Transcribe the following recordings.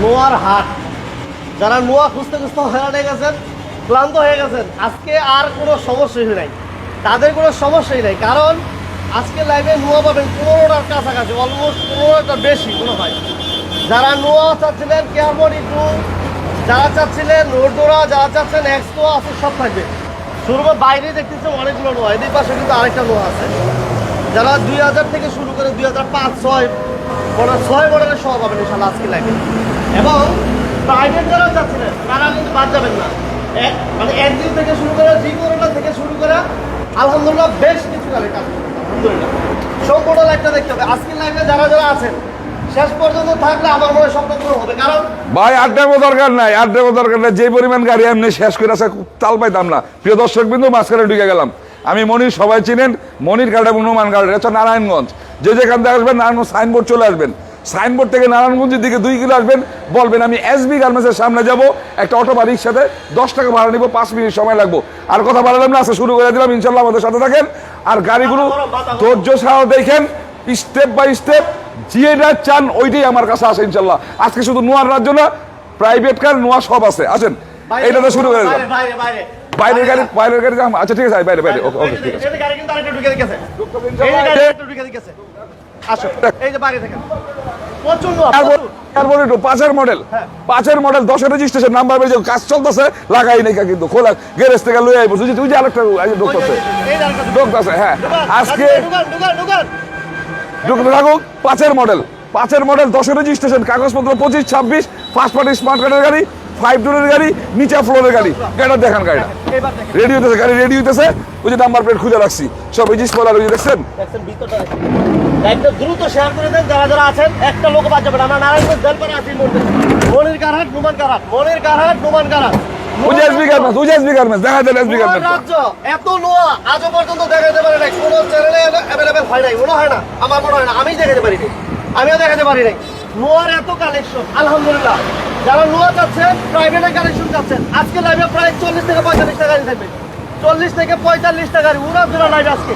নোয়ার হাট। যারা নোয়া খুঁজতে খুঁজতে হয়রান হয়ে গেছেন, ক্লান্ত হয়ে গেছেন, আজকে আর কোনো সমস্যাই নাই, তাদের কোনো সমস্যাই নাই। কারণ আজকে লাইভে নোয়া পাবেন 15টার কাছাকাছি, অলমোস্ট 15টার বেশি মনে হয়। যারা নোয়া চাচ্ছিলেন কেয়ারবডি 2, যারা চাচ্ছিলেন নোডোরা, যারা চাচ্ছেন এক্স নোয়া আছে, সব থাকবে। শুরু করে বাইরে দেখতেছে অনেকগুলো নোয়া, এদের পাশে কিন্তু আরেকটা নোয়া আছে। যারা 2000 থেকে শুরু করে 2005, 6 মডেলের সহ পাবেন ইনশাল্লাহ আজকে লাইভে। এবং প্রাইভেট যারা চাচ্ছিলেন তারা কিন্তু বাদ যাবেন না। মানে একদিন থেকে শুরু করে, জি করোনা থেকে শুরু করে আলহামদুলিল্লাহ বেশ কিছু কালেক্ট আছে। আলহামদুলিল্লাহ সম্পূর্ণ লাইভটা দেখতে হবে। আজকের লাইভে যারা যারা আছেন শেষ পর্যন্ত থাকলে আমার মনে হয় স্বপ্ন পূরণ হবে। কারণ ভাই আড্ডার দরকার নাই, যে পরিমাণ গাড়ি এমনি শেষ করে আছে, তাল পাইতাম না। প্রিয় দর্শক বিন্দু, মাঝখানে ঢুকে গেলাম। আমি মনির, সবাই চিনেন মনির গাড়ি, হনুমান গাড়ি, এটা হচ্ছে নারায়ণগঞ্জ। যে যেখান থেকে আসবেন নারায়ণগঞ্জ সাইনবোর্ড চলে আসবেন, সাইনবোর্ড থেকে নারায়ণগঞ্জের দিকে 2 কিলো আসবেন, বলবেন আমি এসবি গার্মেন্টসের সামনে যাব, একটা অটো বা রিক্সাতে 10 টাকা ভাড়া নিব, 5 মিনিট সময় লাগবো। আর কথা বাড়ালাম না, আজকে শুরু করে দিলাম। ইনশাল্লাহ আমাদের সাথে থাকেন। আর গাড়িগুলো ধৈর্য সহ দেখেন, স্টেপ বাই স্টেপ, যেটা চান ওইটাই আমার কাছে আসে ইনশাল্লাহ। আজকে শুধু নোয়ার রাজ্য না, প্রাইভেট কার নোয়া সব আছে। আসেন এইটাতে শুরু করে দিলাম। বাইরের গাড়ি, আচ্ছা ঠিক আছে, বাইরে ওকে ওকে ঠিক আছে। গাড়ি কিন্তু আরেকটা ঢুকে গেছে, এই গাড়ি আরেকটা ঢুকে গেছে। আসো এই যে বাইরে থেকে প্রচন্ড তারপরে একটু 5-এর মডেল, 5-এর মডেল, 10-এর রেজিস্ট্রেশন, নাম্বার বেজে কাজ চলতেছে, লাগাই নাই কিন্তু খোলা গ্যারেজ থেকে লই আইবো। তুই যে আরেকটা ঢুকতেছে, হ্যাঁ আজকে ঢুকতে থাকুক। 5-এর মডেল, 5-এর মডেল, 10-এর রেজিস্ট্রেশন, কাগজপত্র 25-26, ফার্স্ট পার্টি স্মার্ট কার্ডের গাড়ি, 5 ডোরের গাড়ি, নিচে ফ্লোরের গাড়ি। গাড়িটা দেখান, গাড়িটা রেডি হইতেছে, গাড়ি রেডি হইতেছে। ওই যে নাম্বার প্লেট খুঁজে রাখছি, সব এই যে স্পয়লার, ওই যে দেখছেন। ভিতরটা লাইভটা দ্রুত শেয়ার করে দেন যারা যারা আছেন, একটা লোক বাদ যাবে না। আমরা নারায়ণগঞ্জ জলপাড়া আছি, মনির কারহাট, নুমান কারহাট, মনির কারহাট, নুমান কারহাট, এসবি গার্মেন্টস দেখা দেন। এসবি গার্মেন্টস রাজ্য এত নোয়া আজও পর্যন্ত দেখাতে পারে নাই, কোনো চ্যানেলে অ্যাভেলেবেল হয় নাই, মনে হয় না, আমার মনে হয় না, আমি দেখাতে পারি নাই, আমিও দেখাতে পারি নাই। নোয়ার এত কালেকশন আলহামদুলিল্লাহ। যারা নোয়া চাচ্ছেন, প্রাইভেটের কালেকশন চাচ্ছেন, আজকে লাইভে প্রায় 40 থেকে 45 টাকা থাকবে, 40 থেকে 45 টাকার উড়া জোড়া লাইভ আজকে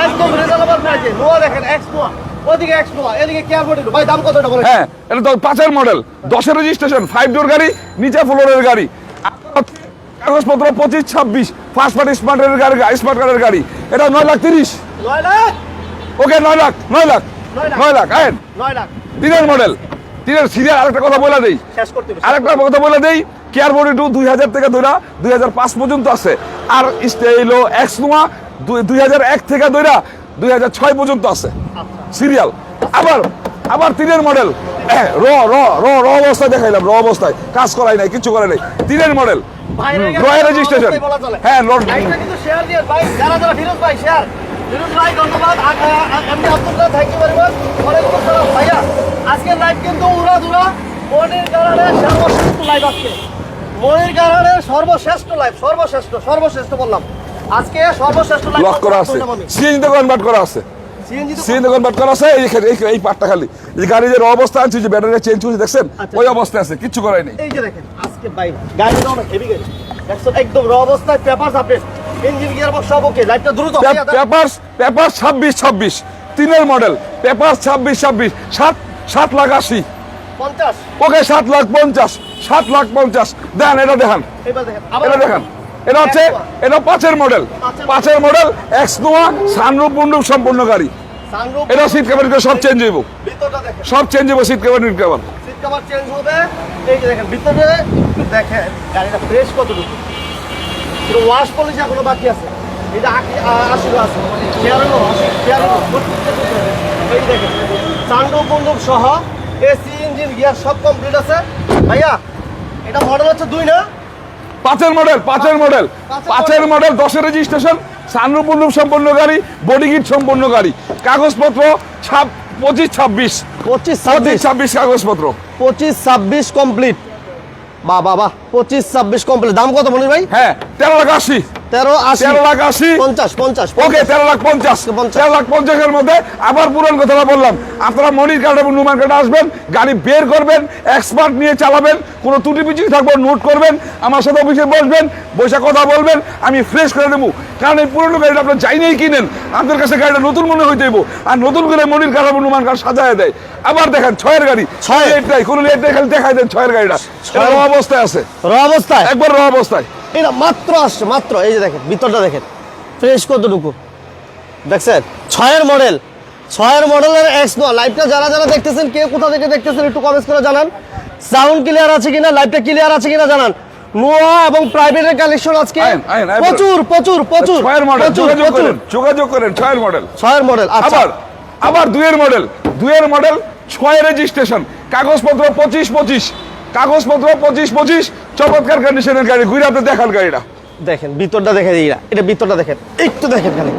একদম রিজনেবল প্রাইসে। নোয়া দেখেন, এক্স নোয়া, ওদিকে এক্স নোয়া, এদিকে কেয়ারবডি। ভাই দাম কতটা বলেন? হ্যাঁ, এটা তো 5-এর মডেল, 10-এর রেজিস্ট্রেশন, 5 ডোর গাড়ি, নিচে ফ্লোরের গাড়ি, কাগজপত্র 25-26, ফার্স্ট পার্টি স্মার্ট গাড়ি, স্মার্ট কার্ডের গাড়ি। এটা 9,30,000। 9 লাখ, ওকে 9 লাখ, 9 লাখ, 9 লাখ। 9 লাখ 3-এর মডেল, 3-এর সিরিয়াল। আরেকটা কথা বলে দেই, আরেকটা কথা বলে দেই, কেয়ারবডি 2 2000 থেকে ধরা 2005 পর্যন্ত আছে। আর স্টেইলো এক্স নোয়া 2001 থেকে ধরা 2006 পর্যন্ত আছে সিরিয়াল। আবার 3-এর মডেল, র অবস্থায় দেখাইলাম, র অবস্থায়, কাজ করাই নাই, কিছু করাই নাই। 3-এর মডেল, রয়ের রেজিস্ট্রেশন। হ্যাঁ, কিন্তু শেয়ার দিয়ে ভাই, যারা যারা ফিরোজ ভাই শেয়ার, ফিরোজ ভাই ধন্যবাদ, এমনি Abdullah thank you very much, ওয়ালাইকুম আসসালাম ভাইয়া। আজকের লাইভ কিন্তু উড়া দুরা মনির কারণে সর্বশ্রেষ্ঠ লাইভ। আজকে মনির কারণে সর্বশ্রেষ্ঠ লাইভ, সর্বশ্রেষ্ঠ বললাম, আজকে সর্বশ্রেষ্ঠ লাইভ লক করা আছে, সিএনজি কনভার্ট করা আছে, সিএনজি কনভার্ট করা আছে। এই পার্টটা খালি, এই গাড়ি যে অবস্থা আছে, যে ব্যাটারি চেঞ্জ হয়েছে দেখছেন, ওই অবস্থায় আছে, কিছু করাই নেই। এই যে দেখেন আজকে ভাই গাড়িটা অনেক হেভি গাড়ি, দেখছেন একদম র অবস্থায়, papers update, engine gear box সব ওকে। লাইভটা দ্রুত পেপারস 26-26, 3-এর মডেল, পেপারস 26-26, 7,80,000। 50 ওকে 7,50,000, 7,50,000 দেন। এটা দেখান, এটা দেখান। এটা হচ্ছে, এটা 5-এর মডেল, 5-এর মডেল, এক্স নোয়া, সানরুফ মুন্ডুপ সম্পূর্ণ গাড়ি। এটা সিট কভার সব চেঞ্জ হইব, সব চেঞ্জ হইব, seat cover neat cover, seat cover change হবে। এই যে দেখেন ভিতরে একটু দেখেন গাড়িটা ফ্রেশ কতটুকু, পুরো ওয়াশ পলিশ এখনো বাকি আছে। এটা আসলে আছে, এই দেখেন সানরুফ মুন্ডুপ সহ, এসি, ইঞ্জিন, গিয়ার সব কমপ্লিট আছে। ভাইয়া এটা মডেল হচ্ছে 2 না? 5-এর মডেল, 5-এর মডেল, 5-এর মডেল, 10-এর রেজিস্ট্রেশন, সানরুফ মুন্ডুপ সম্পন্ন গাড়ি, বডি কিট সম্পন্ন গাড়ি, কাগজপত্র 25-26, 25-26 কাগজপত্র, 25-26 কমপ্লিট। বাহ বাহ বাহ, 25-26 কমপ্লিট। দাম কত মনির ভাই? হ্যাঁ 13,80,000, 13,80 13,80,000 50 50 ওকে 13,50,000 50 13,50,000 এর মধ্যে আবার পুরান কথাটা বললাম, আপনারা মনির কার্ড এবং নুমান কার্ডে আসবেন, গাড়ি বের করবেন, এক্সপার্ট নিয়ে চালাবেন, কোনো ত্রুটি পিছিয়ে থাকবে নোট করবেন, আমার সাথে অফিসে বসবেন, বসে কথা বলবেন, আমি ফ্রেশ করে দেবো। কারণ এই পুরনো গাড়িটা আপনার যাই নেই কিনেন, আপনার কাছে গাড়িটা নতুন মনে হইতে হইব, আর নতুন করে মনির কার্ড এবং নুমান কার্ড সাজায় দেয়। আবার দেখেন 6-এর গাড়ি, 6 লেটটাই কোনো লেট খালি দেখাই দেন 6-এর গাড়িটা র অবস্থায় আছে, র অবস্থায় একবার র অবস্থায়। এটা মাত্র আসছে, মাত্র এই যে দেখেন ভিতরটা দেখেন ফ্রেশ কতটুকু দেখছেন। 6-এর মডেল, 6-এর মডেলের এক্স নোয়া। লাইভটা যারা যারা দেখতেছেন, কে কোথা থেকে দেখতেছেন একটু কমেন্টস করে জানান। সাউন্ড ক্লিয়ার আছে কিনা, লাইভটা ক্লিয়ার আছে কিনা জানান। নোয়া এবং প্রাইভেটের কালেকশন আজকে আইন, প্রচুর প্রচুর প্রচুর 6-এর মডেল, প্রচুর যোগাযোগ করেন 6-এর মডেল। 6-এর মডেল। আচ্ছা আবার 2-এর মডেল, 2-এর মডেল 6 রেজিস্ট্রেশন, কাগজপত্র 25-25, কাগজপত্র 25-25, চমৎকার কন্ডিশনের গাড়ি। ঘুরে আপনি দেখান গাড়িটা, দেখেন ভিতরটা দেখে দিই, এটা ভিতরটা দেখেন একটু দেখেন, খালি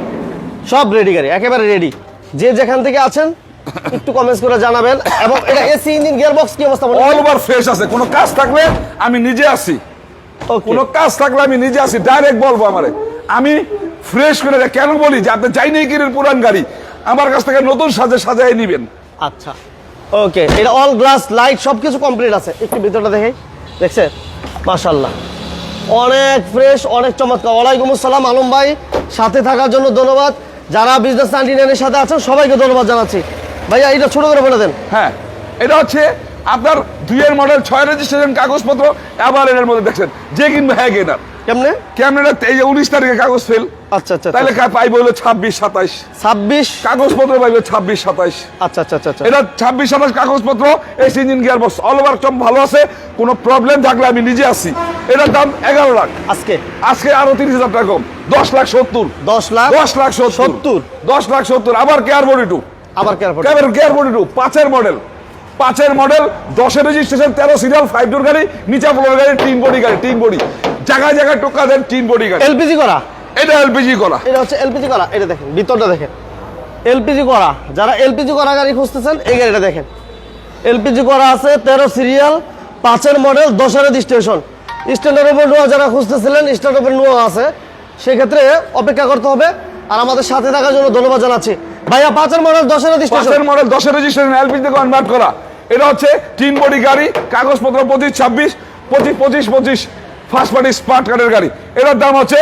সব রেডি গাড়ি, একেবারে রেডি। যে যেখান থেকে আছেন একটু কমেন্টস করে জানাবেন। এবং এটা এসি ইঞ্জিন গিয়ার বক্স কি অবস্থা বলেন? অল ওভার ফ্রেশ আছে, কোনো কাজ থাকলে আমি নিজে আসি, ওকে কোনো কাজ থাকলে আমি নিজে আসি, ডাইরেক্ট বলবো আমারে, আমি ফ্রেশ করে দেয়। কেন বলি যে আপনি চাই নেই কিনেন পুরান গাড়ি, আমার কাছ থেকে নতুন সাজায় নিবেন। আচ্ছা ওকে, এটা অল গ্লাস লাইট সবকিছু কমপ্লিট আছে। একটু ভিতরটা দেখে দেখছেন, মাশাআল্লাহ অনেক ফ্রেশ, অনেক চমৎকার। ওয়ালাইকুম আসসালাম আলম ভাই, সাথে থাকার জন্য ধন্যবাদ। যারা বিজনেস 99 সাথে আছেন সবাইকে ধন্যবাদ জানাচ্ছি। ভাইয়া এটা ছোট করে বলে দেন। হ্যাঁ, এটা হচ্ছে আপনার 2-এর মডেল, 6 রেজিস্ট্রেশন, কাগজপত্র। আবার এর মধ্যে দেখছেন যে কিনবে হ্যাঁ কেনার কেমনে ক্যামেরা এই যে 19 তারিখে কাগজ ফেল, আচ্ছা আচ্ছা তাহলে পাইবে হলো 26-27, 26 কাগজপত্র পাইবে 26-27। আচ্ছা আচ্ছা আচ্ছা এটা 26-27 কাগজপত্র, AC engine gear box all over সব ভালো আছে। কোনো প্রবলেম থাকলে আমি নিজে আসি। এটার দাম 11 লাখ, আজকে আরো 30,000 টাকা কম, 10,70,000, 10,70,000 10,70,000। আবার কেয়ার বডি 2, আবার কেয়ার বডি 2 5-এর মডেল, 5-এর মডেল, 10-এর রেজিস্ট্রেশন, 13 সিরিয়াল, 5 ডোর গাড়ি, নিচা ফ্লোর গাড়ি, টিন বডি গাড়ি, টিন বডি, জায়গায় জায়গায় টোকা দেন, টিন বডি গাড়ি, এলপিজি করা। এটা এলপিজি করা, এটা হচ্ছে এলপিজি করা। এটা দেখেন ভিতরটা দেখেন, এলপিজি করা। যারা এলপিজি করা গাড়ি খুঁজতেছেন এই গাড়িটা দেখেন, এলপিজি করা আছে, 13 সিরিয়াল, 5-এর মডেল, 10-এর রেজিস্ট্রেশন। স্ট্যান্ডার্ড উপর নোয়া যারা খুঁজতেছিলেন, স্ট্যান্ডার্ড উপর নোয়া আছে, সেক্ষেত্রে অপেক্ষা করতে হবে। আর আমাদের সাথে থাকার জন্য ধন্যবাদ জানাচ্ছি। ভাইয়া 5-এর মডেল, 10-এর রেজিস্ট্রেশন, 5-এর মডেল, 10-এর রেজিস্ট্রেশন, এলপিজি কনভার্ট করা। এটা হচ্ছে টিন বডি গাড়ি, কাগজপত্র 25-26, 25-25, ফার্স্ট পার্টি স্মার্ট কার্ডের গাড়ি। এটার দাম হচ্ছে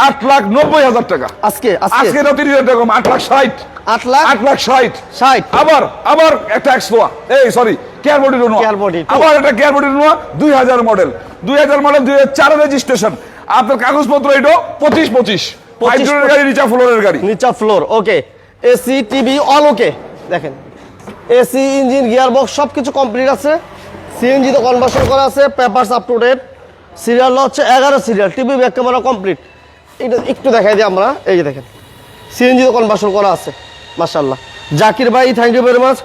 8,90,000 টাকা। আজকে এটা 30,000 টাকা কম, 8,60,000, 8,60,000। আবার একটা এক্সট্রা, এই সরি কেয়ার বডি নোয়া, কেয়ার বডি আবার একটা কেয়ার বডি নোয়া, 2000 মডেল, 2004 রেজিস্ট্রেশন। আপনার কাগজপত্র এটা 25-25, 5 ডোরের গাড়ি, নিচা ফ্লোরের গাড়ি, নিচা floor okay, AC TV all okay. দেখেন এসি ইঞ্জিন গিয়ার বক্স সবকিছু কমপ্লিট আছে। সিএনজি তো কনভার্সন করা আছে, papers up to date. Serial হচ্ছে 11 serial, TV back camera complete. এটা একটু দেখাই দিই আমরা, এই যে দেখেন সিএনজি তো কনভার্সন করা আছে। মাশাআল্লাহ জাকির ভাই, থ্যাংক ইউ ভেরি মাচ।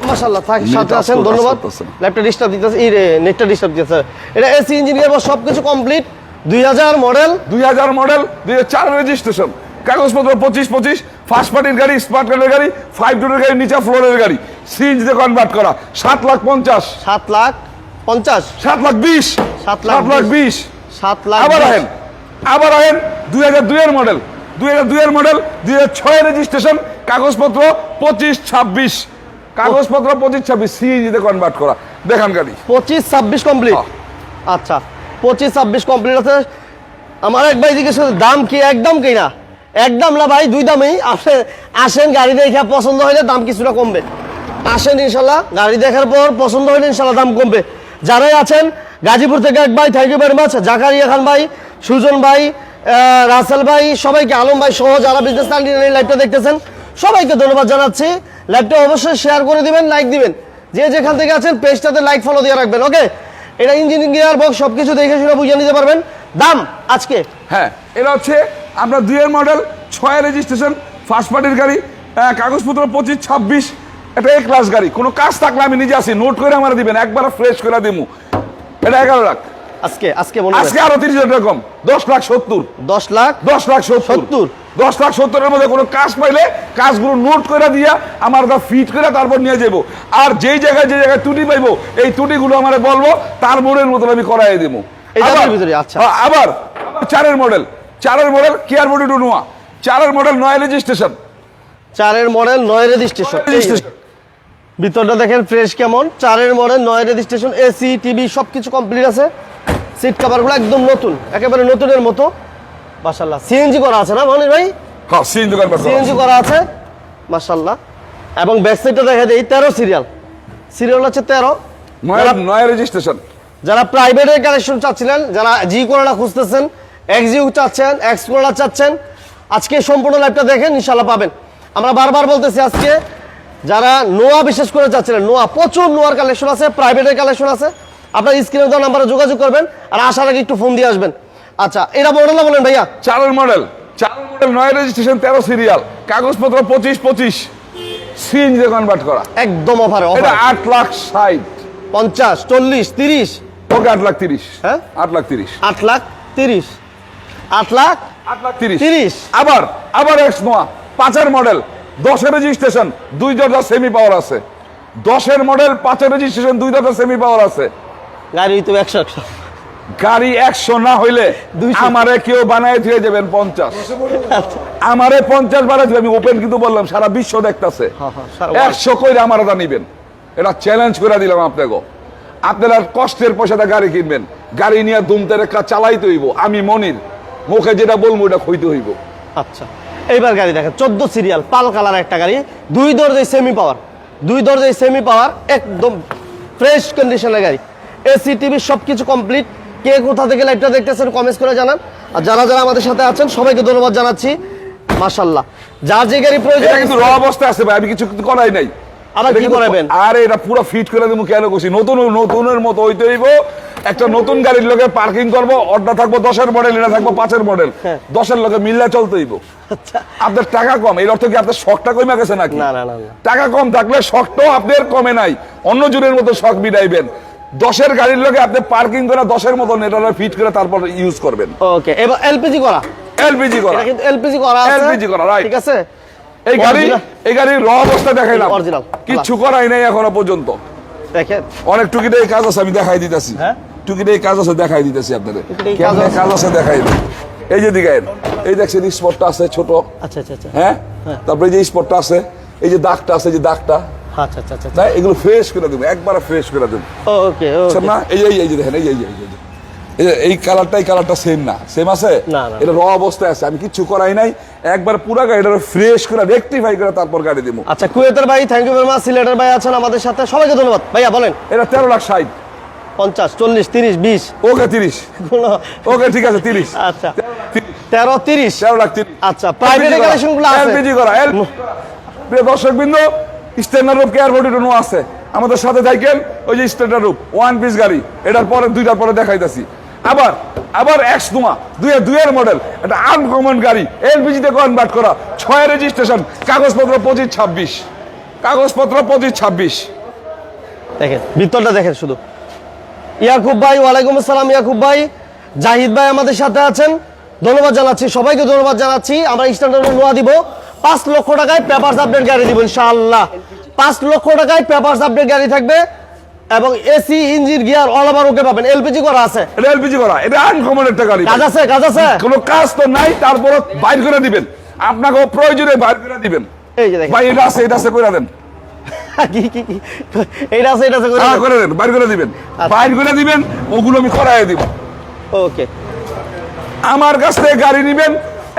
মাশাআল্লাহ সাথে আছেন, ধন্যবাদ। ল্যাপটপ ডিস্টার্ব দিতেছে, এই রে নেটটা ডিস্টার্ব দিতেছে। এটা এসি ইঞ্জিন গিয়ার বক্স সবকিছু কমপ্লিট। 2000 মডেল, 2004 রেজিস্ট্রেশন, কাগজপত্র 25-25, ফার্স্ট পার্টির গাড়ি, স্মার্ট কার্ডের গাড়ি, 5 ডোরের গাড়ি, নিচা ফ্লোরের গাড়ি, সিএনজিতে কনভার্ট করা, 7,50,000, 7,50,000, 7,20,000, 7,20,000, 7,20,000। আবার আহেন 2002-এর মডেল, 2002-এর মডেল, 2006 রেজিস্ট্রেশন, কাগজপত্র 25-26, কাগজপত্র 25-26, সিএনজিতে কনভার্ট করা। দেখান গাড়ি 25-26 কমপ্লিট। আচ্ছা 25-26 কমপ্লিট আছে। আমার এক ভাই জিজ্ঞেস করছে দাম কি, একদম কি না, একদম না ভাই, দুই দামেই। আসেন গাড়ি দেখে পছন্দ হলে দাম কিছুটা কমবে। আসেন ইনশাল্লাহ, গাড়ি দেখার পর পছন্দ হলে ইনশাল্লাহ দাম কমবে। যারাই আছেন গাজীপুর থেকে এক ভাই, thank you very much. Zakaria Khan ভাই, সুজন ভাই, রাসেল ভাই, সবাইকে, আলম ভাই সহ যারা বিজনেস লাইভটা দেখতেছেন সবাইকে ধন্যবাদ জানাচ্ছি। লাইভটা অবশ্যই শেয়ার করে দিবেন, লাইক দিবেন। যে যেখান থেকে আছেন পেজটাতে লাইক ফলো দিয়ে রাখবেন। ওকে, এটা ইঞ্জিন গিয়ার বক্স সবকিছু দেখে শুনে বুঝে নিতে পারবেন। দাম আজকে হ্যাঁ, এটা হচ্ছে আমরা 2-এর মডেল, 6 রেজিস্ট্রেশন, ফার্স্ট পার্টির গাড়ি, কাগজপত্র 25-26, এটা এ ক্লাস গাড়ি। কোনো কাজ থাকলে আমি নিজে আসি, নোট করে আমার দিবেন, একবার ফ্রেশ করে দিমু। এটা 11 লাখ, আজকে আজকে আরো 30,000 টাকা কম, 10,70,000, 10,70,000। 10,70,000 এর মধ্যে কোনো কাজ পাইলে কাজগুলো নোট করে দিয়া আমার ফিট করে তারপর নিয়ে যাবো। আর যেই জায়গায় যে জায়গায় ত্রুটি পাইবো এই ত্রুটিগুলো আমার বলবো, তার মোড়ের মতন আমি করাই দেবো। আচ্ছা আবার 4-এর মডেল, 4-এর model care body two Noah, 4-এর মডেল 9 রেজিস্ট্রেশন, 4-এর মডেল 9 রেজিস্ট্রেশন। ভিতরটা দেখেন ফ্রেশ কেমন। 4-এর মডেল 9 রেজিস্ট্রেশন, এসি টিভি সবকিছু কমপ্লিট আছে। সিট কভারগুলো একদম নতুন, একেবারে নতুনের মতো মাশাআল্লাহ। সিএনজি করা আছে না মনির ভাই? হ্যাঁ সিএনজি করা আছে, সিএনজি করা আছে মাশাআল্লাহ। এবং ব্যাক সাইডটা দেখা দেই 13 সিরিয়াল, সিরিয়াল হচ্ছে 13। 9 রেজিস্ট্রেশন। যারা প্রাইভেটের কালেকশন চাচ্ছিলেন, যারা জি করোলা খুঁজতেছেন, এক্সইউ চাচ্ছেন, এক্স করোলা চাচ্ছেন, আজকে সম্পূর্ণ লাইভটা দেখেন ইনশাআল্লাহ পাবেন। আমরা বারবার বলতেছি আজকে যারা নোয়া বিশেষ করে চাচ্ছিলেন, নোয়া প্রচুর নোয়ার কালেকশন আছে, প্রাইভেটের কালেকশন আছে। আপনার স্ক্রিনে দেওয়া নাম্বারে যোগাযোগ করবেন, আর আসার আগে একটু ফোন দিয়ে আসবেন। আচ্ছা এটা মডেলটা বলেন ভাইয়া। 4-এর মডেল 9 রেজিস্ট্রেশন, 13 সিরিয়াল, কাগজপত্র 25 সিএনজি কনভার্ট করা, একদম অফারে। এটা 8,60,000, 50 40 30 ওকে 8,30,000, হ্যাঁ 8,30,000, 8,30,000 8,30,000 8,30,000। আবার এক্স নোয়া 5-এর মডেল 10-এর রেজিস্ট্রেশন, 2 দরজা সেমি পাওয়ার আছে। 10-এর মডেল 5-এর রেজিস্ট্রেশন, 2 দরজা সেমি পাওয়ার আছে। গাড়ি তো 100 গাড়ি 100 না হইলে 200 আমারে কেউ বানায় দিয়ে যাবেন 50, আমারে 50 বানায় দিবে। আমি ওপেন কিন্তু বললাম সারা বিশ্ব দেখতাছে, সারা 100 কইরা আমার দা নিবেন, এটা চ্যালেঞ্জ করে দিলাম আপনাকে। আপনারা কষ্টের পয়সাটা গাড়ি কিনবেন, গাড়ি নিয়ে দুমতে রেখা চালাইতে হইব। আমি মনির মুখে যেটা বলবো ওটা খুঁজতে হইব। আচ্ছা এইবার গাড়ি দেখেন 14 সিরিয়াল পাল কালার একটা গাড়ি, 2 দরজায় সেমি পাওয়ার, 2 দরজায় সেমি পাওয়ার, একদম ফ্রেশ কন্ডিশনের গাড়ি। এসি টিভি সবকিছু কমপ্লিট। কে কোথা থেকে লাইভটা দেখতেছেন কমেন্টস করে জানান। আর যারা যারা আমাদের সাথে আছেন সবাইকে ধন্যবাদ জানাচ্ছি মাশাআল্লাহ। যার যে গাড়ি প্রয়োজন এটা কিন্তু র অবস্থায় আছে ভাই, আমি কিছু কিন্তু করাই নাই। আবার কি করাবেন? আরে এটা পুরো ফিট করে দেবো, কেন করছি নতুনের মতো হইতে হইব। একটা নতুন গাড়ির লগে পার্কিং করবো, অর্ডার থাকবো 10-এর মডেল, এটা থাকবো 5-এর মডেল, 10-এর লগে মিল্লা চলতে হইব। আচ্ছা আপনার টাকা কম, এর অর্থ কি আপনার শখটা কমে গেছে নাকি? না না না না। টাকা কম থাকলে শখটাও আপনার কমে নাই, অন্য জনের মতো শখ বিদাইবেন। 10-এর গাড়ির লগে আপনি পার্কিং করে 10-এর মতো এটা ফিট করে তারপর ইউজ করবেন। ওকে এবার এলপিজি করা, এলপিজি করা, এটা কিন্তু এলপিজি করা আছে, এলপিজি করা, রাইট। ঠিক আছে। এই গাড়ির র অবস্থা দেখাইলাম, অরিজিনাল কিচ্ছু করাই নাই এখনো পর্যন্ত। দেখেন অনেক টুকিটাই কাজ আছে, আমি দেখাই দিতেছি। হ্যাঁ টুকিটাই কাজ আছে, দেখাই দিতেছি আপনাদের। টুকিটাই কেমনে কাজ আছে? কাজ আছে দেখাই দিই। এই যে দিকেন, এই দেখছেন স্পটটা আছে ছোট, আচ্ছা আচ্ছা আচ্ছা হ্যাঁ। তারপরে এই যে স্পটটা আছে, এই যে দাগটা আছে, এই যে দাগটা, আচ্ছা আচ্ছা আচ্ছা তাই এগুলো ফ্রেশ করে দেবো, একবারে ফ্রেশ করে দেবো। ওকে বুঝছেন না? এই যে দেখেন, এই কালারটা সেম না, সেম আছে, না, না। এটা র অবস্থায় আছে, আমি কিচ্ছু করাই নাই। একবার পুরো গাড়িটা ফ্রেশ করে রেকটিফাই করে তারপর গাড়ি দিব। আচ্ছা কুয়েতের ভাই থ্যাংক ইউ ভেরি মাচ, সিলেটের ভাই আছেন আমাদের সাথে, সবাইকে ধন্যবাদ। ভাইয়া বলেন এটা 13,60,000, 50 40 30 20 ওকে 30, ওকে ঠিক আছে 30, আচ্ছা 13 30 13,30,000। আচ্ছা প্রাইভেট কালেকশন গুলো আছে, এলপিজি করা। প্রিয় দর্শকবৃন্দ, স্ট্যান্ডার্ড রূপ কেয়ার বডি নো আছে আমাদের সাথে থাকেন। ওই যে স্ট্যান্ডার্ড রূপ 1 পিস গাড়ি, এটার পরে 2টার পরে দেখাইতাছি। আবার এক্স নোয়া 2-এর মডেল, এটা আনকমন গাড়ি, এলপিজিতে কনভার্ট করা, 6 রেজিস্ট্রেশন, কাগজপত্র 25-26, কাগজপত্র 25-26। দেখেন ভিতরটা দেখেন শুধু। ইয়াকুব ভাই ওয়ালাইকুম আসসালাম। ইয়াকুব ভাই, জাহিদ ভাই আমাদের সাথে আছেন, ধন্যবাদ জানাচ্ছি, সবাইকে ধন্যবাদ জানাচ্ছি। আমরা স্ট্যান্ডার্ড নোয়া দিব 5 লক্ষ টাকায়, পেপারস আপডেট গাড়ি দিব ইনশাআল্লাহ। 5 লক্ষ টাকায় পেপারস আপডেট গাড়ি থাকবে এবং AC engine gear all over ওকে পাবেন। এলপিজি করা আছে, এটা এলপিজি করা, এটা আনকমন একটা গাড়ি। কাজ আছে, কাজ আছে, কোনো কাজ তো নাই, তারপর বাইর করে দিবেন, আপনাকে প্রয়োজনে বাইর করে দিবেন। এই যে দেখেন ভাই এটা আছে, এটা আছে কইরা দেন, কি কি কি এইটা আছে, এটা আছে করে হ্যাঁ দেন। করে দেন, বাইর করে দিবেন, আচ্ছা। বাইর করে দিবেন, ওগুলো আমি করাই দিব। ওকে আমার কাছ থেকে গাড়ি নিবেন,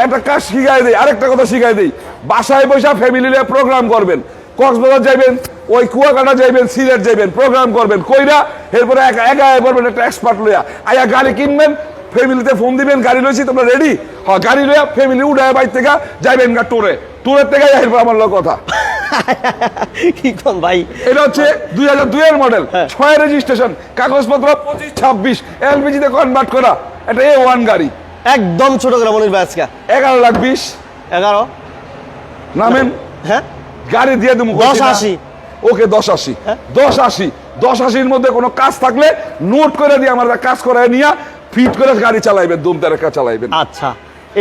একটা কাজ শিখাই দেই, আরেকটা কথা শিখাই দেই। বাসায় বসে ফ্যামিলি নিয়ে প্রোগ্রাম করবেন, কক্সবাজার যাইবেন, ওই কুয়াকাটা যাইবেন, সিলেট যাইবেন, প্রোগ্রাম করবেন, কইরা এরপরে একা করবেন একটা এক্সপার্ট লইয়া আয়া গাড়ি কিনবেন, ফ্যামিলিতে ফোন দিবেন, গাড়ি লইছি তোমরা রেডি, হ্যাঁ গাড়ি লইয়া ফ্যামিলি উঠায় বাইর থেকে যাইবেন গা ট্যুরের থেকে এরপর আমার লোক কথা। কি কোন ভাই, এটা হচ্ছে 2002-এর মডেল, হ্যাঁ। 6 রেজিস্ট্রেশন, কাগজপত্র 25-26, এলপিজিতে কনভার্ট করা, এটা A1 গাড়ি, একদম ছোট করে মনির ভাই আজকে 11,20,000। 11 নামেন, হ্যাঁ গাড়ি দিয়ে দেবো 1080 ওকে 1080, হ্যাঁ? 1080-র মধ্যে কোনো কাজ থাকলে নোট করে দিয়ে আমার কাজ করে নিয়ে ফিট করে গাড়ি চালাইবেন, দুমতে রেখা চালাইবেন। আচ্ছা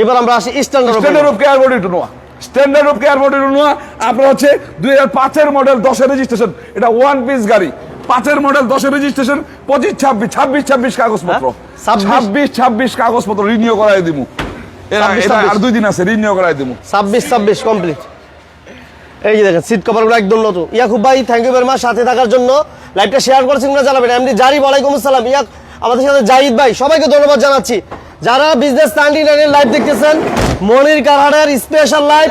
এবার আমরা আসি standard standard of care body two Noah, standard of care body two Noah আপনার হচ্ছে 2005-এর মডেল, 10-এর রেজিস্ট্রেশন, এটা 1 পিস গাড়ি, 5-এর মডেল, 10-এর রেজিস্ট্রেশন, 25-26 কাগজপত্র, হ্যাঁ? 26 26 কাগজপত্র রিনিউ করাই দিব। এটা আর 2 দিন আছে, রিনিউ করাই দেবো। 26 কমপ্লিট। এই যে দেখেন সিট কভারগুলো একদম নতুন। ইয়াকুব ভাই থ্যাংক ইউ ভেরি মাচ সাথে থাকার জন্য। লাইভটা শেয়ার করেছেন কিনা জানাবেন। এমডি জারিফ ওয়ালাইকুম আসসালাম। আমাদের সাথে জাহিদ ভাই, সবাইকে ধন্যবাদ জানাচ্ছি। যারা বিজনেস 99 লাইভ দেখতেছেন, মনির কারহাটের স্পেশাল লাইভ।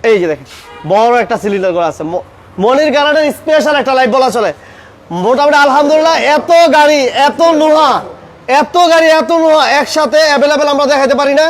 এই যে দেখেন বড় একটা সিলিন্ডার করা আছে, মনির কারহাটের স্পেশাল একটা লাইভ বলা চলে। মোটামুটি আলহামদুলিল্লাহ এত গাড়ি এত নোহা একসাথে অ্যাভেলেবেল আমরা দেখাতে পারি না।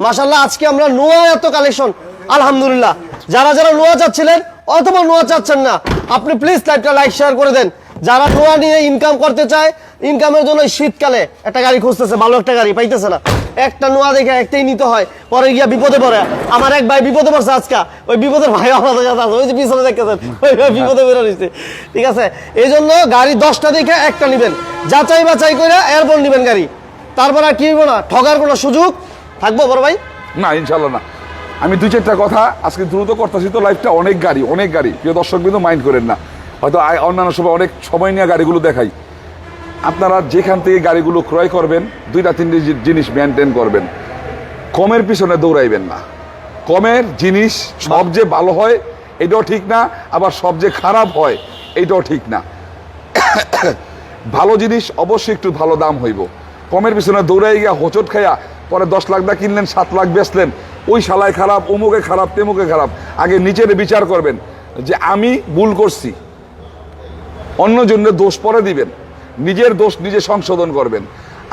মাশাআল্লাহ আজকে আমরা নোয়া এত কালেকশন আলহামদুলিল্লাহ। যারা নোয়া চাচ্ছিলেন অথবা নোয়া চাচ্ছেন না, আপনি প্লিজ লাইভটা লাইক শেয়ার করে দেন। যারা নোয়া নিয়ে ইনকাম করতে চায়, ইনকামের জন্য শীতকালে একটা গাড়ি খুঁজতেছে, ভালো একটা গাড়ি পাইতেছে না, একটা নোয়া দেখে একটাই নিতে হয়, পরে গিয়া বিপদে পড়ে। আমার এক ভাই বিপদে পড়ছে আজকে, ওই বিপদের ভাই আমাদের কাছে আছে, ওই যে পিছনে দেখতেছেন ওই ভাই বিপদে বেরো নিচ্ছে। ঠিক আছে, এই জন্য গাড়ি 10টা দেখে একটা নিবেন, যাচাই বাছাই করে এরপর নিবেন গাড়ি। তারপর আর কি হইব না, ঠগার কোনো সুযোগ থাকবো বড় ভাই না, ইনশাল্লাহ না। আমি 2-4টা কথা আজকে দ্রুত করতেছি, তো লাইফটা অনেক গাড়ি প্রিয় দর্শক কিন্তু মাইন্ড করেন না, হয়তো অন্যান্য সময় অনেক সময় নিয়ে গাড়িগুলো দেখাই। আপনারা যেখান থেকে গাড়িগুলো ক্রয় করবেন 2-3টে জিনিস মেনটেন করবেন। কমের পিছনে দৌড়াইবেন না। কমের জিনিস সব যে ভালো হয় এটাও ঠিক না, আবার সব যে খারাপ হয় এটাও ঠিক না। ভালো জিনিস অবশ্যই একটু ভালো দাম হইব। কমের পিছনে দৌড়াই গিয়া হোঁচট খাইয়া পরে 10 লাখ দা কিনলেন, 7 লাখ বেচলেন, ওই শালায় খারাপ, অমুকে খারাপ, তেমুকে খারাপ। আগে নিচের বিচার করবেন যে আমি ভুল করছি, অন্যজনের দোষ পরে দিবেন, নিজের দোষ নিজে সংশোধন করবেন।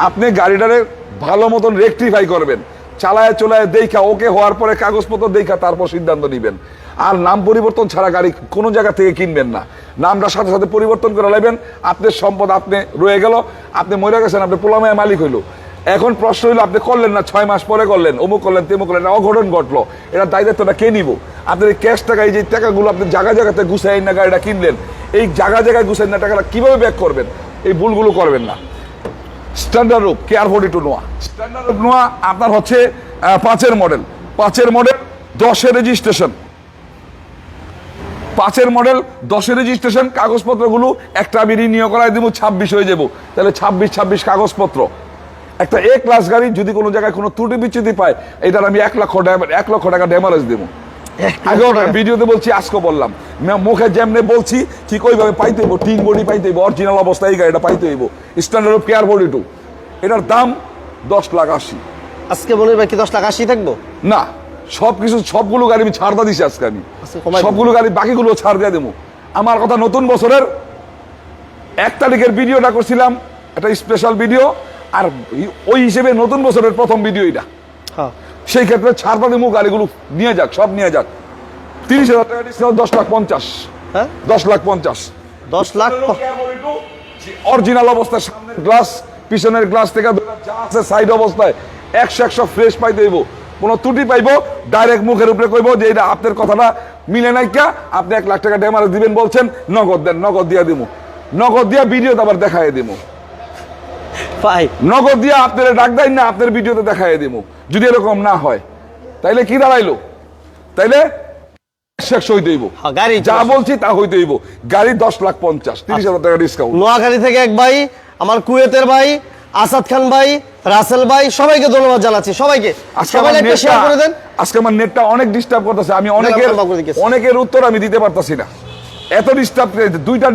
আপনি গাড়িটারে ভালো মতন রেকটিফাই করবেন, চালায় চলায় দেখা ওকে হওয়ার পরে কাগজপত্র দেখা তারপর সিদ্ধান্ত নেবেন। আর নাম পরিবর্তন ছাড়া গাড়ি কোনো জায়গা থেকে কিনবেন না। নামটা সাথে সাথে পরিবর্তন করে নেবেন, আপনার সম্পদ আপনি রয়ে গেল, আপনি মরে গেছেন, আপনি পোলামায় মালিক হইল। এখন প্রশ্ন হইলো আপনি করলেন না, 6 মাস পরে করলেন, অমুক করলেন, তেমুক করলেন, অঘটন ঘটলো, এটা দায়িত্বটা কে নিব? আপনার এই ক্যাশ টাকা, এই যে টাকাগুলো আপনি জায়গাতে গুছাই না গাড়িটা কিনলেন, এই জায়গায় গুছাই না টাকাটা কিভাবে ব্যাক করবেন? এই ভুলগুলো করবেন না। স্ট্যান্ডার্ড রূপ KR42 নোয়া, স্ট্যান্ডার্ড রূপ নোয়া আপনার হচ্ছে 5-এর মডেল, 10-এর রেজিস্ট্রেশন, 5-এর মডেল 10-এর রেজিস্ট্রেশন। কাগজপত্রগুলো একটা আমি রিনিউ করাই দেবো, 26 হয়ে যাব, তাহলে 26 কাগজপত্র। একটা A ক্লাস গাড়ি যদি কোনো জায়গায় কোনো ত্রুটি বিচ্যুতি পায়, এটার আমি 1 লক্ষ টাকা ড্যামারেজ দেবো। আগেও ভিডিওতে বলছি, আজকে বললাম, মুখে যেমনে বলছি ঠিক ওইভাবে পাইতে হইব। টিন বডি পাইতে হইব, অরিজিনাল অবস্থায় এই গাড়িটা পাইতে হইব। স্ট্যান্ডার্ড KR42, এটার দাম 10,80,000। আজকে মনে হয় কি 10,80,000 থাকবো না, সবগুলো গাড়ি আমি ছাড় দিছি আজকে। আমি সবগুলো গাড়ি বাকিগুলো ছাড় দিয়ে দেবো। আমার কথা, নতুন বছরের 1 তারিখের ভিডিওটা করছিলাম, একটা স্পেশাল ভিডিও, আর ওই হিসেবে নতুন বছরের প্রথম ভিডিও এটা। সেই ক্ষেত্রে ছাড়টা দেবো, গাড়িগুলো নিয়ে যাক, সব নিয়ে যাক। 30,000 টাকা ডিসকাউন্ট, 10,50,000। হ্যাঁ 10,50,000। 10 লাখ অরিজিনাল অবস্থায়, সামনের গ্লাস পিছনের গ্লাস থেকে যা আছে সাইড অবস্থায় 100 ফ্রেশ পাইতে হইব। কোনো ত্রুটি পাইবো ডাইরেক্ট মুখের উপরে কইবো যে এটা আপনার কথাটা মিলে নাই, কে আপনি 1 লাখ টাকা ড্যামারেজ দিবেন বলছেন, নগদ দেন, নগদ দিয়ে দিব, নগদ দিয়ে ভিডিওতে আবার দেখাই দিব, নগদ দিয়ে আপনারা ডাক দেন না, আপনার ভিডিওতে দেখাই দিব। যদি এরকম না হয় তাইলে কি দাঁড়াইলো? তাইলে শেষ হইতে হইব, যা বলছি তা হইতে হইব। গাড়ি 10,50,000, 30,000 টাকা ডিসকাউন্ট। নোয়াখালী থেকে এক ভাই, আমার কুয়েতের ভাই আসাদ খান ভাই, রাসেল ভাই, সবাইকে ধন্যবাদ জানাচ্ছি। সবাইকে শেয়ার করে দেন। আজকে আমার নেটটা অনেক ডিস্টার্ব করতেছে, আমি অনেকের উত্তর আমি দিতে পারতাছি না, এত ডিস্টার্ব। 2টা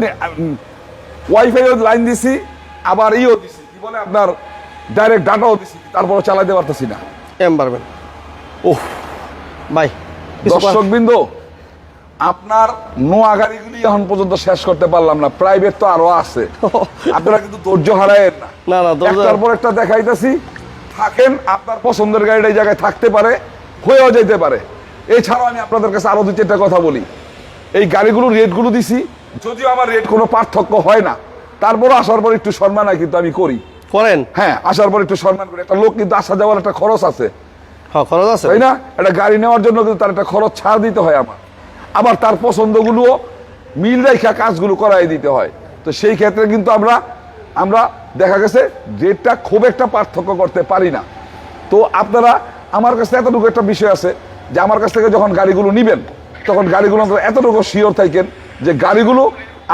ওয়াইফাই লাইন দিছি, আবার ইও দিছি, কি বলে আপনার ডাইরেক্ট ডাটাও দিছি, তারপর চালাতে পারতাছি না। ওহ ভাই, দর্শকবৃন্দ, আপনার নোয়া গাড়িগুলি এখন পর্যন্ত শেষ করতে পারলাম না, প্রাইভেট তো আরো আছে। আপনারা কিন্তু ধৈর্য হারায়েন না, একটার পর একটা দেখাইতেছি। থাকেন, আপনার পছন্দের গাড়িটা এই জায়গায় থাকতে পারে, হয়েও যেতে পারে। এছাড়াও আমি আপনাদের কাছে আরো 2-4টা কথা বলি। এই গাড়িগুলোর রেটগুলো দিছি, যদিও আমার রেট কোনো পার্থক্য হয় না, তারপরও আসার পর একটু সম্মান হয় কিন্তু আমি করেন। হ্যাঁ, আসার পর একটু সম্মান করি। একটা লোক কিন্তু আসা যাওয়ার একটা খরচ আছে, তাই না? একটা গাড়ি নেওয়ার জন্য কিন্তু তার একটা খরচ ছাড় দিতে হয় আমার, আবার তার পছন্দগুলোও মিল রেখা কাজগুলো করাই দিতে হয়। তো সেই ক্ষেত্রে কিন্তু আমরা দেখা গেছে রেটটা খুব একটা পার্থক্য করতে পারি না। তো আপনারা আমার কাছে এতটুকু একটা বিষয় আছে যে আমার কাছ থেকে যখন গাড়িগুলো নিবেন, তখন গাড়িগুলো এতটুকু শিওর থাকেন যে গাড়িগুলো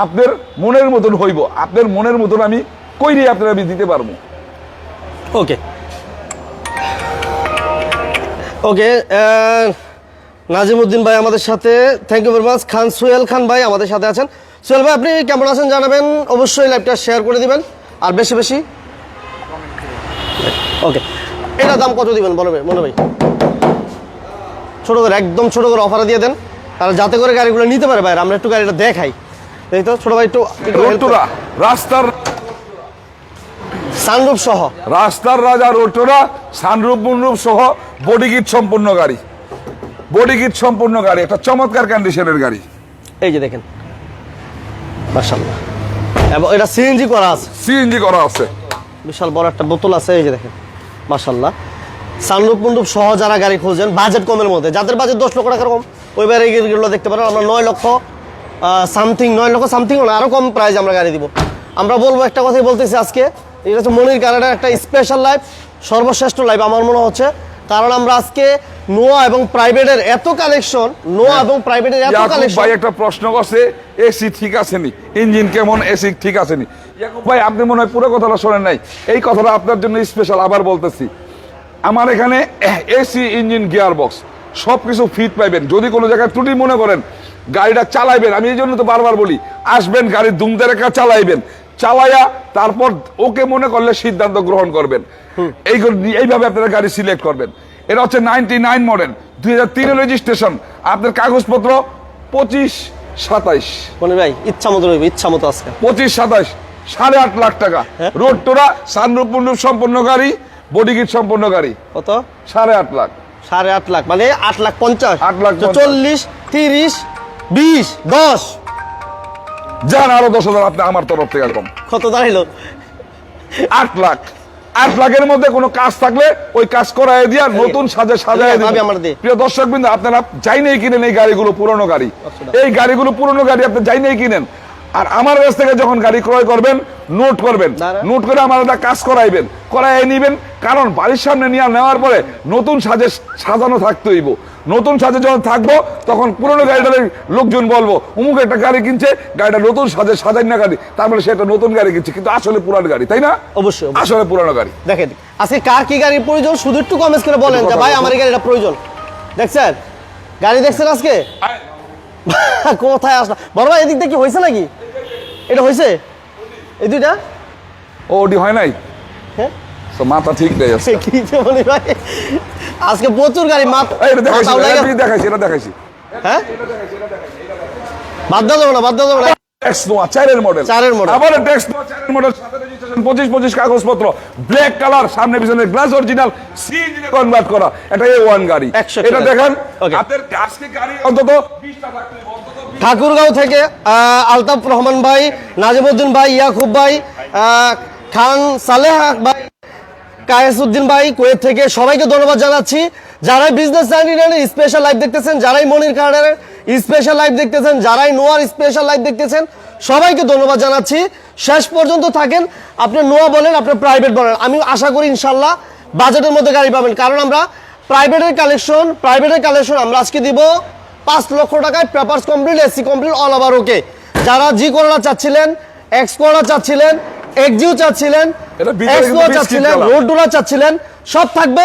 আপনার মনের মতন হইব, আপনার মনের মতন আমি কইরে আপনারা আমি দিতে পারবো। ওকে, ওকে, নাজিমউদ্দিন ভাই আমাদের সাথে, থ্যাংক ইউ ভেরি মাচ। খান সোহেল খান ভাই আমাদের সাথে আছেন। সোহেল ভাই আপনি কেমন আছেন জানাবেন, অবশ্যই লাইভটা শেয়ার করে দিবেন আর বেশি বেশি। ওকে, এটা দাম কত দিবেন বলো ভাই, মনে ভাই? ছোটো করে, একদম ছোটো করে অফারে দিয়ে দেন, তাহলে যাতে করে গাড়িগুলো নিতে পারে ভাই, আমরা একটু গাড়িটা দেখাই। এই তো ছোটো ভাই একটু রোডটোরা রাস্তার সানরুফ সহ, রাস্তার রাজা রোডটোরা, সানরুফ মুনরুফ সহ বডি কিট সম্পূর্ণ গাড়ি, বডি কিট সম্পূর্ণ গাড়ি, একটা চমৎকার কন্ডিশনের গাড়ি। এই যে দেখেন মাশাআল্লাহ, এবং এটা সিএনজি করা আছে, সিএনজি করা আছে, বিশাল বড় একটা বোতল আছে। এই যে দেখেন মাশাআল্লাহ, সানরুফ মুনরুফ সহ যারা গাড়ি খুঁজছেন বাজেট কমের মধ্যে, যাদের বাজেট 10 লক্ষ টাকার কম, ওইবার এই গাড়িগুলো দেখতে পারেন। আমরা 9 লক্ষ সামথিং, 9 লক্ষ সামথিং না, আরও কম প্রাইস আমরা গাড়ি দিব। আমরা বলবো একটা কথাই বলতেছি আজকে, এটা হচ্ছে মনির কারাডার একটা স্পেশাল লাইভ, সর্বশ্রেষ্ঠ লাইভ আমার মনে হচ্ছে, কারণ আমরা আজকে নোয়া এবং প্রাইভেটের এত কালেকশন, নোয়া এবং প্রাইভেটের এত ইয়াকুব কালেকশন। ভাই একটা প্রশ্ন করছে, এসি ঠিক আছে নি, ইঞ্জিন কেমন, এসি ঠিক আছে নি? ইয়াকুব ভাই আপনি মনে হয় পুরো কথাটা শোনেন নাই, এই কথাটা আপনার জন্য স্পেশাল আবার বলতেছি। আমার এখানে এসি, ইঞ্জিন, গিয়ার বক্স সব কিছু ফিট পাইবেন। যদি কোনো জায়গায় ত্রুটি মনে করেন, গাড়িটা চালাইবেন, আমি এই জন্য তো বারবার বলি, আসবেন গাড়ির দুমতে রেখা চালাইবেন, চালাইয়া তারপর ওকে মনে করলে সিদ্ধান্ত গ্রহণ করবেন। এইভাবে আপনারা গাড়ি সিলেক্ট করবেন। এটা হচ্ছে 99 মডেল, 2003 রেজিস্ট্রেশন, আপনার কাগজপত্র 25-27, মনির ভাই ইচ্ছা মতো রইবে, ইচ্ছা মতো আজকে 25-27, 8.5 লাখ টাকা। রোড টোরা, সানরুফ মুনরুফ সম্পূর্ণ গাড়ি, বডি কিট সম্পূর্ণ গাড়ি, কত? 8.5 লাখ। 8.5 লাখ মানে 8,50,000, 8,50,000, 40, 30, 20, 10 যান আরো 10,000 আপনি আমার তরফ থেকে কম, কত দাঁড়াইলো? 8 লাখ। 8 লাখের মধ্যে কোনো কাজ থাকলে ওই কাজ করাই দিয়া নতুন সাজে সাজাই ভাবি আমার দিয়ে। প্রিয় দর্শক বিন্দু, আপনারা যাই নেই কিনেন এই গাড়িগুলো, পুরনো গাড়ি, এই গাড়িগুলো পুরনো গাড়ি, আপনি যাই নেই কিনেন, আর আমার কাছ থেকে যখন গাড়ি ক্রয় করবেন নোট করবেন, নোট করে আমার একটা কাজ করাইবেন, করাই নিবেন, কারণ বাড়ির সামনে নিয়ে নেওয়ার পরে নতুন সাজে সাজানো থাকতে হইব। নতুন সাজে যখন থাকবো তখন পুরনো গাড়িটার লোকজন বলবো অমুক একটা গাড়ি কিনছে, গাড়িটা নতুন সাজে সাজাই না গাড়ি, তার মানে সে একটা নতুন গাড়ি কিনছে, কিন্তু আসলে পুরানো গাড়ি, তাই না? অবশ্যই আসলে পুরানো গাড়ি। দেখেন আজকে কার কি গাড়ির প্রয়োজন শুধু একটু কমেন্ট করে বলেন যে ভাই আমার এই গাড়িটা প্রয়োজন। দেখছেন গাড়ি, দেখছেন আজকে কোথায় আসলো বড় ভাই, এদিক দিয়ে কি হয়েছে নাকি? এটা হয়েছে এই দুইটা? ওডি হয় নাই, হ্যাঁ তো মাথা ঠিক নেই আছে। কি যে বলি ভাই, আজকে প্রচুর গাড়ি এটা দেখাইছি, দেখাইছি, এটা দেখাইছি, হ্যাঁ বাদ দেওয়া যাবে না, বাদ দেওয়া যাবে না। ট্যাক্স নোয়া 4 মডেল, 4 মডেল, আবার ট্যাক্স নোয়া 4 মডেল, সাথে রেজিস্ট্রেশন 25-25 কাগজপত্র, ব্ল্যাক কালার, সামনে পিছনে গ্লাস অরিজিনাল, সিএনজি তে কনভার্ট করা, এটা A1 গাড়ি। এটা দেখেন আপনাদের আজকে গাড়ি অন্তত 20টা থাকতে হবে, অন্তত 20। ঠাকুরগাঁও থেকে আলতাফ রহমান ভাই, নাজিমউদ্দিন ভাই, ইয়াকুব ভাই, খান সালেহ ভাই, কায়েসউদ্দিন ভাই কুয়েত থেকে, সবাইকে ধন্যবাদ জানাচ্ছি। যারাই বিজনেস চ্যানেলের স্পেশাল লাইভ দেখতেছেন, যারাই মনির কার্ডের স্পেশাল লাইভ দেখতেছেন, যারাই নোয়ার স্পেশাল লাইভ দেখতেছেন, সবাইকে ধন্যবাদ জানাচ্ছি। শেষ পর্যন্ত থাকেন, আপনি নোয়া বলেন, আপনি প্রাইভেট বলেন, আমি আশা করি ইনশাল্লাহ বাজেটের মধ্যে গাড়ি পাবেন, কারণ আমরা প্রাইভেটের কালেকশন আমরা আজকে দিব 5 লক্ষ টাকায়, papers complete, AC complete, all over ওকে। যারা জি করোনা চাচ্ছিলেন, এক্স করোনা চাচ্ছিলেন, এক্সজিও চাচ্ছিলেন, রোড ডোলা চাচ্ছিলেন, সব থাকবে।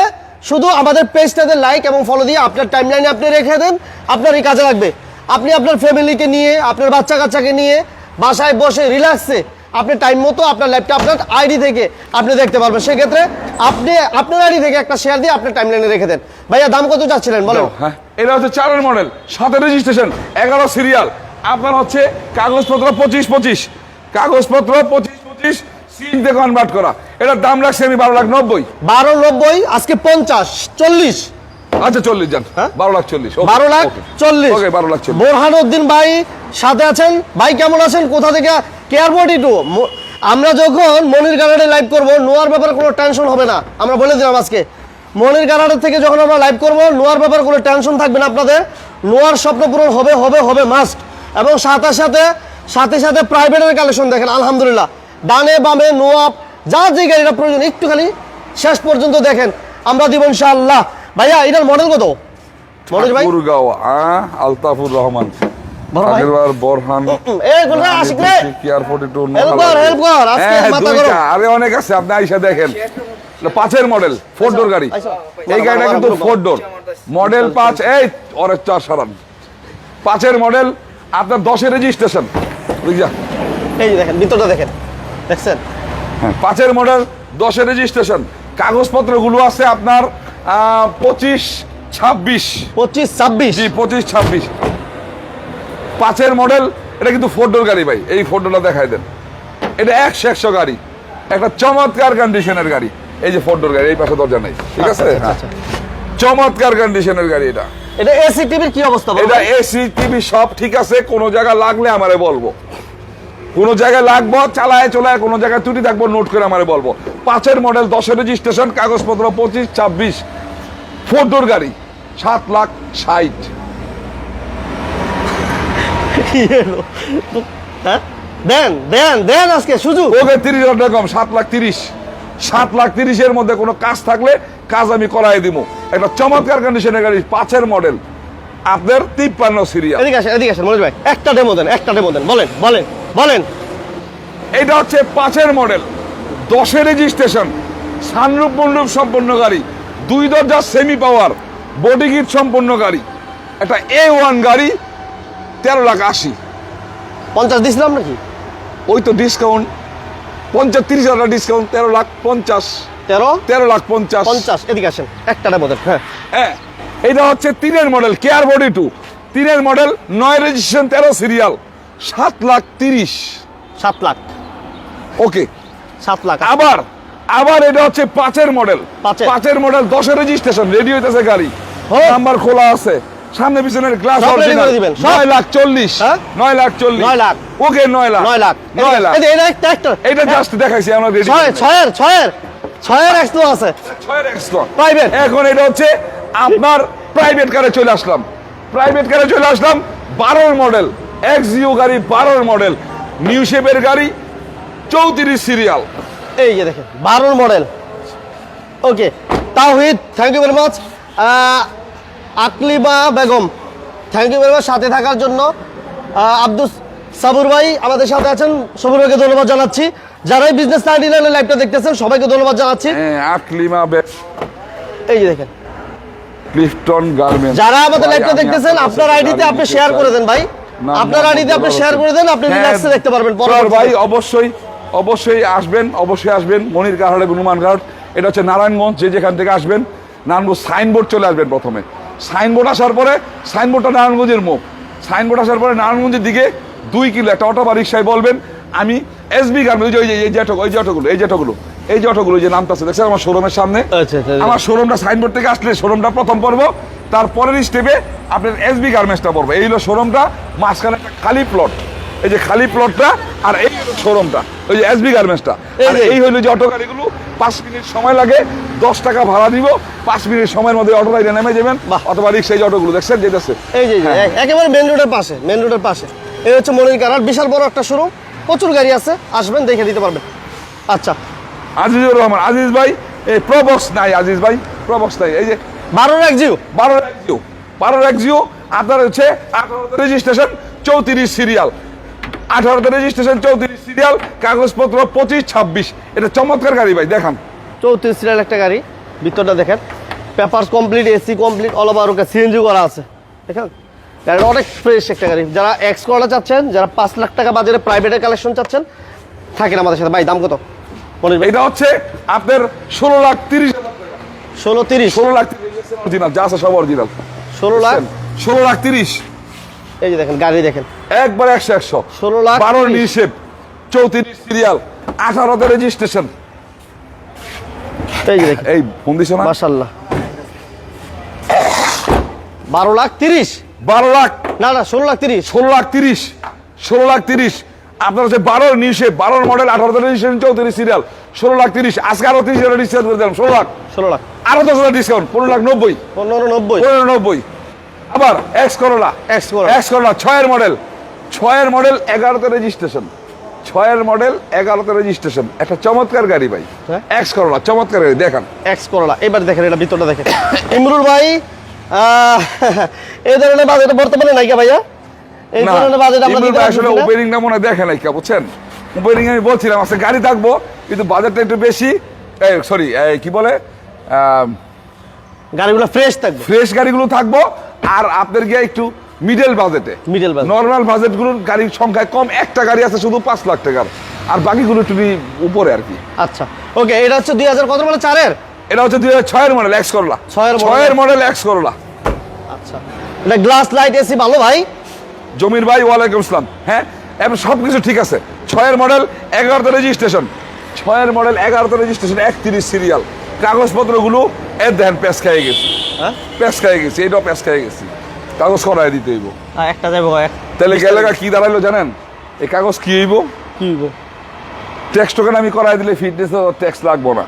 শুধু আমাদের পেজটাতে লাইক এবং ফলো দিয়ে আপনার টাইমলাইনে আপনি রেখে দেন, আপনারই কাজে লাগবে। আপনি আপনার ফ্যামিলিকে নিয়ে, আপনার বাচ্চা কাচ্চাকে নিয়ে বাসায় বসে রিল্যাক্সে আপনি টাইম মতো আপনার লাইভটা আপনার আইডি থেকে আপনি দেখতে পারবেন। সেক্ষেত্রে আপনি আপনার আইডি থেকে একটা শেয়ার দিয়ে আপনার টাইমলাইনে রেখে দেন। ভাইয়া দাম কত চাচ্ছিলেন বলেন? হ্যাঁ, এটা হচ্ছে 4 মডেল, সাথে রেজিস্ট্রেশন, 11 সিরিয়াল, আপনার হচ্ছে কাগজপত্র 25-25, কাগজপত্র 25-25, সিএনজি কনভার্ট করা। এটার দাম রাখছি আমি 12,90,000। 12,90,000 আজকে 50, 40, আচ্ছা 40 জান, 12,40,000, 12,40,000। ওকে 12,40,000। বোরহানউদ্দিন ভাই সাথে আছেন, ভাই কেমন আছেন, কোথা থেকে? কেয়ারপোর্ট টু। আমরা যখন মনির গার্ডেনে লাইভ করব, নোয়ার ব্যাপারে কোনো টেনশন হবে না, আমরা বলে দিলাম আজকে। মনির গার্ডেন থেকে যখন আমরা লাইভ করব, নোয়ার ব্যাপারে কোনো টেনশন থাকবে না আপনাদের। নোয়ার স্বপ্ন পূরণ হবে হবে হবে মাস্ট। এবং সাথে সাথে প্রাইভেটের কালেকশন দেখেন, আলহামদুলিল্লাহ ডানে বামে নোয়া যা যে গাড়িটা প্রয়োজন একটুখানি শেষ পর্যন্ত দেখেন, আমরা দিব ইনশাআল্লাহ। ভাইয়া এটার মডেল কত? মনির ভাই ঠাকুরগাঁও, আলতাফুর রহমান, আগেরবার বোরহান, এই কোন আশিক রে কেয়ারপোর্ট টু, হেল্প কর আজকে মাথা গরম। আরে অনেক আছে, আপনি আইসা দেখেন। 5-এর মডেল 4 ডোর গাড়ি। এই গাড়িটা কিন্তু 4 ডোর মডেল 5। এই অনেক 4 সারান 5-এর মডেল, আপনার 10-এর রেজিস্ট্রেশন। বুঝা, এই যে দেখেন ভিতরটা দেখেন, দেখছেন? হ্যাঁ 5-এর মডেল, 10-এর রেজিস্ট্রেশন। কাগজপত্রগুলো আছে আপনার 25-26। 25-26 জি 25-26। 5-এর মডেল, এটা কিন্তু 4 ডোর গাড়ি ভাই। এই 4 ডোরটা দেখাই দেন, এটা 100 গাড়ি, একটা চমৎকার কন্ডিশনের গাড়ি। এই যে 4 ডোর গাড়ি, এই পাশে দরজা নেই, ঠিক আছে? হ্যাঁ, চমৎকার কন্ডিশনের গাড়ি এটা। এটা এসি টিভির কি অবস্থা বলো? এটা এসি টিভি সব ঠিক আছে, কোনো জায়গা লাগলে আমারে বলবো, কোনো জায়গায় লাগবো চালায় চলায়, কোনো জায়গায় ত্রুটি থাকবো নোট করে আমারে বলবো। 5-এর মডেল, 10-এর রেজিস্ট্রেশন, কাগজপত্র 25-26, 4 ডোর গাড়ি, 7,60,000। কি হলো? হ্যাঁ দেন দেন দেন আজকে সুযোগ। ওকে 30,000 টাকা কম, 7,30,000। 7,30,000-এর মধ্যে কোনো কাজ থাকলে কাজ আমি করাই দিব। একটা চমৎকার কন্ডিশনের গাড়ি, 5-এর মডেল, আপনার 53 সিরিয়াল। এদিকে আসেন মনোজ ভাই, একটা ডেমো দেন, বলেন বলেন বলেন। এটা হচ্ছে 5-এর মডেল, 10-এর রেজিস্ট্রেশন, সানরূপ মন্ডপ সম্পন্ন গাড়ি, 2 দরজা সেমি পাওয়ার, বডি কিট সম্পন্ন গাড়ি, একটা A1 গাড়ি, 13,80,000। 50 দিছিলাম নাকি? ওই তো ডিসকাউন্ট 30,000 ডিসকাউন্ট, 13,50,000। 13,50,000। 50। এদিকে আসেন, একটা ডেমো দেন। হ্যাঁ হ্যাঁ, এটা হচ্ছে 3-এর মডেল, কেয়ার বডি 2, 3-এর model, 9 registration, 13 serial, 7,30,000। 7 lakh. Okay, 7 lakh. আবার এটা হচ্ছে 5-এর মডেল, 5-এর মডেল, 10-এর রেজিস্ট্রেশন, রেডি হইতেছে গাড়ি, নাম্বার খোলা আছে, সামনে পিছনের গ্লাস সব ready অরিজিনাল, করে দিবেন, সব। 9,40,000। হ্যাঁ? 9,40,000। 9 লাখ। ওকে 9 লাখ। 9 লাখ। 9 লাখ। এটা একটা এটা জাস্ট দেখাইছি আমরা, রেডি। ছয়ের এক্সট্রা আছে, 6-এর এক্সট্রা প্রাইভেট। এখন এটা হচ্ছে আপনার প্রাইভেট কারে চলে আসলাম, 12-এর মডেল, এক্সইউ গাড়ি, 12-এর মডেল, নিউ শেপের গাড়ি, 34 সিরিয়াল। এই যে দেখেন 12 model. Okay, Tawhid, thank you very much. Aklima Begum, thank you very much সাথে থাকার জন্য। আব্দুল সাবুর ভাই আমাদের সাথে আছেন, সবুর ভাইকে ধন্যবাদ জানাচ্ছি। যারাই বিজনেস 99 লাইভটা দেখতেছেন সবাইকে ধন্যবাদ জানাচ্ছি। হ্যাঁ, আকলিমা এই যে দেখেন, ক্লিফটন গার্মেন্টস। যারা আমাদের লাইভটা দেখতেছেন আপনার আইডিতে আপনি শেয়ার করে দেন ভাই, আপনার আইডিতে আপনি শেয়ার করে দেন, আপনি রিল্যাক্সে দেখতে পারবেন। ভাই অবশ্যই আসবেন মনির কারহাটে, হনুমান ঘাট। এটা হচ্ছে নারায়ণগঞ্জ, যে যেখান থেকে আসবেন নারায়ণগঞ্জ সাইনবোর্ড চলে আসবেন। প্রথমে সাইনবোর্ড আসার পরে, সাইনবোর্ডটা নারায়ণগঞ্জের মুখ, সাইনবোর্ড আসার পরে নারায়ণগঞ্জের দিকে 2 কিলো একটা অটো বা রিক্সায় বলবেন আমি এসবি গার্মেন্টস, এই যে অটোগুলো যে নামটা আছে দেখছেন আমার শোরুমের সামনে। আচ্ছা। আমার শোরুমটা সাইনবোর্ড থেকে আসলে শোরুমটা প্রথম পড়বো, তারপরের স্টেপে আপনার এসবি গার্মেন্টসটা পড়বে। এই হলো শোরুমটা, মাঝখানে একটা খালি প্লট, এই যে খালি প্লটটা, আর এই হলো শোরুমটা, ওই যে এসবি গার্মেন্টসটা। এই হলো যে অটো গাড়িগুলো, 5 মিনিট সময় লাগে, 10 টাকা ভাড়া দিব, 5 মিনিট সময়ের মধ্যে অটো গাড়ি নেমে যাবেন, অথবা রিক্সা, এই যে অটোগুলো দেখছেন যেতেছে। এই যে একেবারে মেন রোডের পাশে, এই হচ্ছে মনির কারহাট, বিশাল বড় একটা শোরুম, প্রচুর গাড়ি আছে, আসবেন দেখে দিতে পারবেন। আচ্ছা, আজিজুর রহমান, আজিজ ভাই, এই প্রবক্স নাই, আজিজ ভাই প্রবক্স নাই, এই যে 12 এক্সিউ, 12 এক্সিও আপনার হচ্ছে 18 রেজিস্ট্রেশন, 34 সিরিয়াল, 18 রেজিস্ট্রেশন, 34 সিরিয়াল, কাগজপত্র 25-26। এটা চমৎকার গাড়ি ভাই, দেখান। 34 সিরিয়াল একটা গাড়ি, ভিতরটা দেখেন, papers complete, AC complete, all over ওকে, সিএনজি করা আছে, দেখেন গাড়িটা অনেক ফ্রেশ একটা গাড়ি। যারা এক্স করা চাচ্ছেন, যারা 5 লাখ টাকা বাজারে প্রাইভেটের কালেকশন চাচ্ছেন, থাকেন আমাদের সাথে। ভাই দাম কত? এটা হচ্ছে আপনার 16,30,000 টাকা। 16,30 অরিজিনাল যা আছে সব অরিজিনাল। 16,30,000। এই যে দেখেন গাড়ি দেখেন, একবার 100 16,30,000, 12 নিশেপ, 34 সিরিয়াল, 18 রেজিস্ট্রেশন। এই যে দেখেন, এই ফোন দিছ না, মাশাআল্লাহ। 12,30,000, 12 লাখ না 16,30,000, 16,30,000 আপনার হচ্ছে 12 নিশেপ, 12 মডেল, 18 রেজিস্ট্রেশন, 34 সিরিয়াল, 16,30,000। আজকে আরো 30,000 ডিসকাউন্ট করে দিলাম, 16 লাখ, 16 লাখ, আরো 10,000 ডিসকাউন্ট, 15,90,000, 15,90,000। আবার এক্স করোলা, 6-এর মডেল, 11তে রেজিস্ট্রেশন, 6-এর মডেল, 11তে রেজিস্ট্রেশন, একটা চমৎকার গাড়ি ভাই, হ্যাঁ? এক্স করোলা, চমৎকার গাড়ি, দেখান। এক্স করলা, এবার দেখেন এটা ভিতরটা দেখেন। ইমরুল ভাই, এই ধরনের বাজেট বর্তমানে নাই কা ভাইয়া? এই না, ধরনের বাজেট আমরা ইমরুল দিতে ভাই পারছি আসলে না। ওপেনিংটা মনে হয় দেখে নাই, বুঝছেন? ওপেনিং আমি বলছিলাম আছে গাড়ি থাকবো, কিন্তু বাজারটা একটু বেশি, সরি কি বলে গাড়িগুলো ফ্রেশ থাকবে। ফ্রেশ গাড়িগুলো থাকবো। আর আপনার গিয়ে একটু মিডল বাজেটে, Middle budget। নর্মাল বাজেটগুলোর গাড়ির সংখ্যায় কম, একটা গাড়ি আছে শুধু 5 লাখ টাকার, আর বাকিগুলো একটু উপরে আর কি। আচ্ছা ওকে, এটা হচ্ছে 2000 কত মানে 4-এর? এটা হচ্ছে 2006 এর মডেল এক্স করলা। 6 এর মডেল এক্স করলা। আচ্ছা, এটা গ্লাস লাইট এসি ভালো ভাই? জমির ভাই ওয়ালাইকুম আসসালাম। হ্যাঁ, এবং সব কিছু ঠিক আছে। 6 এর মডেল 11তে রেজিস্ট্রেশন, 6 এর মডেল 11তে রেজিস্ট্রেশন, 31 সিরিয়াল। কাগজপত্রগুলো এর দেখেন প্যাঁচ খাইয়ে গেছে, হ্যাঁ প্যাঁচ খাইয়ে গেছে, এইটাও প্যাঁচ খাইয়ে গেছে, কাগজ করাই দিতে হইব। একটা যাবো তাহলে এলাকা কি দাঁড়াইলো জানেন? এই কাগজ কি হইব? কি হইব? ট্যাক্স টোকেন আমি করাই দিলে ফিটনেস ট্যাক্স লাগবো না,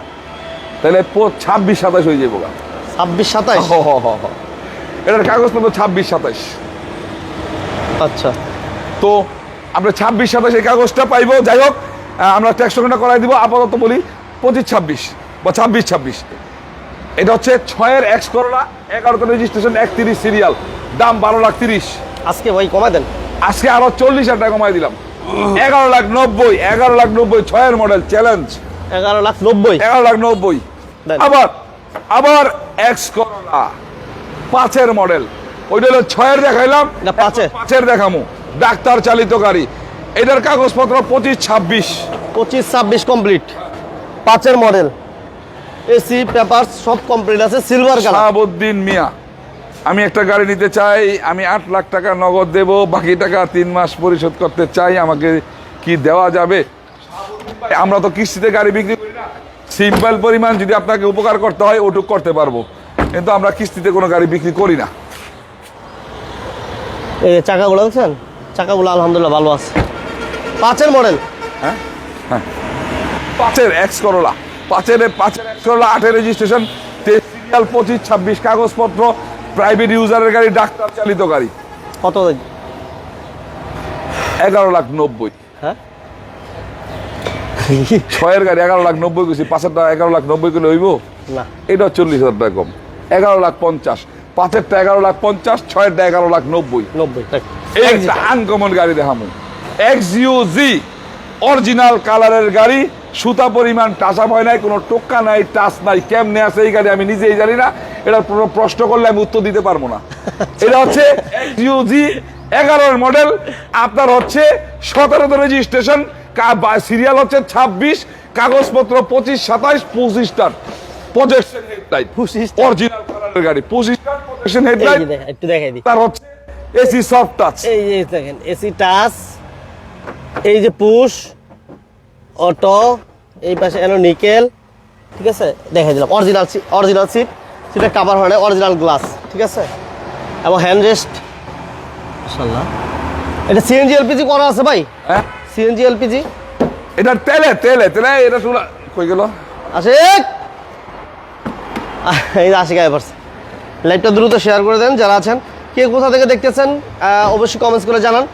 তাহলে 26-27 হয়ে যাবো। 26-27? এটার কাগজপত্র 26-27। আচ্ছা, তো আমরা 26-27 এই কাগজটা পাইবো। যাই হোক, আমরা ট্যাক্স টোকেনটা করাই দিব। আপাতত বলি 25-26 বা 26-26। এটা হচ্ছে 6 এর এক্স করলা, 11তে রেজিস্ট্রেশন, 31 সিরিয়াল, দাম 12,30,000। আজকে ভাই কমাই দেন। আজকে আরো 40,000 টাকা কমাই দিলাম, 11,90,000। 6 এর মডেল চ্যালেঞ্জ, 11,90,000। 11,90,000। দেন। আবার এক্স করলা 5 এর মডেল, ওইটা হলো 6 এর দেখাইলাম, না 5 এর। 5 এর দেখামু, ডাক্তার চালিত গাড়ি। এটার কাগজপত্র 25-26। 25-26 কমপ্লিট, 5 এর মডেল, এসি পেপার সব কমপ্লিট আছে, সিলভার কালার। শাহাবুদ্দিন মিয়া, আমি একটা গাড়ি নিতে চাই, আমি 8 লাখ টাকা নগদ দেব, বাকি টাকা 3 মাস পরিশোধ করতে চাই, আমাকে কি দেওয়া যাবে? আমরা তো কিস্তিতে গাড়ি বিক্রি করি না, সিম্পল পরিমাণ যদি আপনাকে উপকার করতে হয় ওটুক করতে পারবো, কিন্তু আমরা কিস্তিতে কোনো গাড়ি বিক্রি করি না। এই চাকাগুলো দেখছেন? চাকাগুলো আলহামদুলিল্লাহ ভালো আছে। 5 এর মডেল, হ্যাঁ হ্যাঁ, 5 এর এক্স করলা, 5 এর এক্স করলা, 8 এর রেজিস্ট্রেশন, সিরিয়াল, 25-26 কাগজপত্র, প্রাইভেট ইউজারের গাড়ি, ডাক্তার চালিত গাড়ি। কত? 11,90,000। হ্যাঁ 6 এর গাড়ি 11,90,000 গেছি, 5 এরটা 11,90,000 কিলো হইব না, এটা 40,000 টাকা কম, 11,50,000। 5 এরটা 11,50,000, 6 এরটা 11,90,000। 90 টাকা। এই একটা আনকমন গাড়ি দেখামু, এক্সইউজি অরিজিনাল কালারের গাড়ি, সুতা পরিমাণ টাচা হয় নাই, কোনো টোক্কা নাই, টাচ নাই, কেমনে আছে এই গাড়ি আমি নিজেই জানি না, এটার কোনো প্রশ্ন করলে আমি উত্তর দিতে পারবো না। এটা হচ্ছে এক্সইউজি 11 মডেল, আপনার হচ্ছে 17তে রেজিস্ট্রেশন, সিরিয়াল হচ্ছে 26, কাগজপত্র 25-27, 25 প্রজেকশন হেডলাইট, 25 অরিজিনাল কালারের গাড়ি, 25 প্রজেকশন হেডলাইট। একটু দেখাই দিই। তার হচ্ছে এসি সফট টাচ, এই যে দেখেন এসি টাচ, এই যে পুশ অটো, এই পাশে এলো নিকেল, ঠিক আছে দেখাই দিলাম। অরিজিনাল সিট, সিটের কাভার হয় না, অরিজিনাল গ্লাস, ঠিক আছে, এবং হ্যান্ড রেস্ট মাশাআল্লাহ। এটা সিএনজি এলপিজি করা আছে ভাই? হ্যাঁ সিএনজি এলপিজি এটা তেলে এটা শুনা কই গেল? আশিক, এই যে আশিক আয় পড়ছে। লাইভটা দ্রুত শেয়ার করে দেন যারা আছেন। কে কোথা থেকে দেখতেছেন অবশ্যই কমেন্টস করে জানান।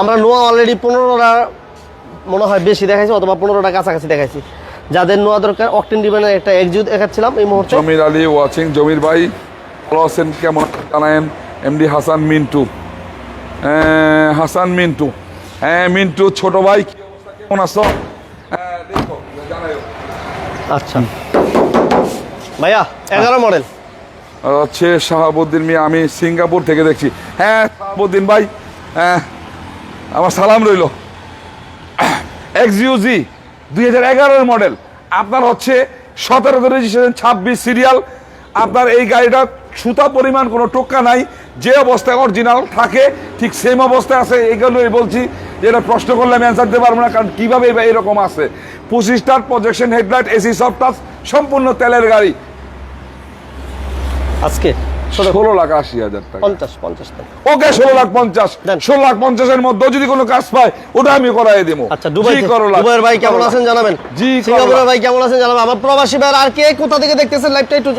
আমরা নোয়া অলরেডি 15টা মনে হয় বেশি দেখাইছি, অথবা 15টা কাছাকাছি দেখাইছি। যাদের নোয়া দরকার, অকটেন ডিমান্ডের একটা এক্সিউ দেখাচ্ছিলাম এই মুহূর্তে। জমির আলী ওয়াচিং। জমির ভাই ভালো আছেন, কেমন জানায়েন? এমডি হাসান মিন্টু, হাসান মিন্টু, হ্যাঁ মিন্টু ছোট ভাই, কি অবস্থা, কেমন আছো? দেখো জানাইও। আচ্ছা ভাইয়া 11 মডেল হচ্ছে শাহাবুদ্দিন মিয়া, আমি সিঙ্গাপুর থেকে দেখছি। হ্যাঁ শাহাবুদ্দিন ভাই, হ্যাঁ আমার সালাম রইল। এক্সইউজি 2011 মডেল, আপনার হচ্ছে 17তে রেজিস্ট্রেশন, 26 সিরিয়াল। আপনার এই গাড়িটা সুতা পরিমাণ কোনো টোক্কা নাই, যে অবস্থায় অরিজিনাল থাকে ঠিক সেম অবস্থায় আছে। এইগুলোই বলছি যে এটা প্রশ্ন করলে আমি অ্যান্সার দিতে পারবো না, কারণ কীভাবে এরকম আছে। 25 projection headlight, AC soft touch, সম্পূর্ণ তেলের গাড়ি। আজকে 16,80,000 টাকা। 50 টাকা। ওকে 16,50,000, দেন। 16,50,000 মধ্যে যদি কোনো কাজ পায় ওটা আমি করাই দেবো। আচ্ছা দুবাইয়ের ভাই কেমন আছেন জানাবেন। জি সিঙ্গাপুরের ভাই কেমন আছেন জানাবেন। আমার প্রবাসী ভাইরা আর কে কোথা থেকে দেখতেছেন লাইভটা একটু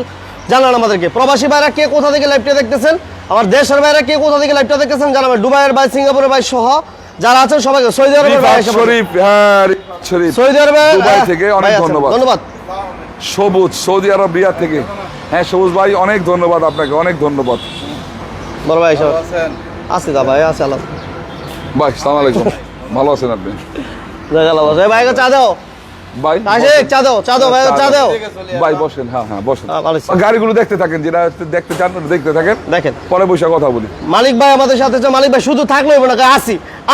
জানান আমাদেরকে। প্রবাসী ভাইরা কে কোথা থেকে লাইভটা দেখতেছেন, আমার দেশের ভাইরা কে কোথা থেকে লাইভটা দেখতেছেন জানাবেন। দুবাইয়ের ভাই, সিঙ্গাপুরের ভাই সহ যারা আছেন সবাইকে। সৌদি আরবের ভাই, শরীফ, হ্যাঁ শরীফ, সৌদি আরবে দুবাই থেকে অনেক ধন্যবাদ। ধন্যবাদ। সবুজ সৌদি আরব রিয়াদ থেকে, হ্যাঁ সবুজ ভাই অনেক ধন্যবাদ আপনাকে, অনেক ধন্যবাদ। বড় ভাই সব আছে দা ভাই, আছে আল্লাহ ভাই সালাম আলাইকুম, ভালো আছেন আপনি? ভাই চা দাও। ভাই আশিক চা দাও ভাই, চা দাও। ভাই বসেন, হ্যাঁ হ্যাঁ বসেন। ভালো আছি। গাড়িগুলো দেখতে থাকেন, যেটা দেখতে চান ওটা দেখতে থাকেন, দেখেন পরে বসে কথা বলি। মালিক ভাই আমাদের সাথে আছে। মালিক ভাই শুধু থাকলে হইব না,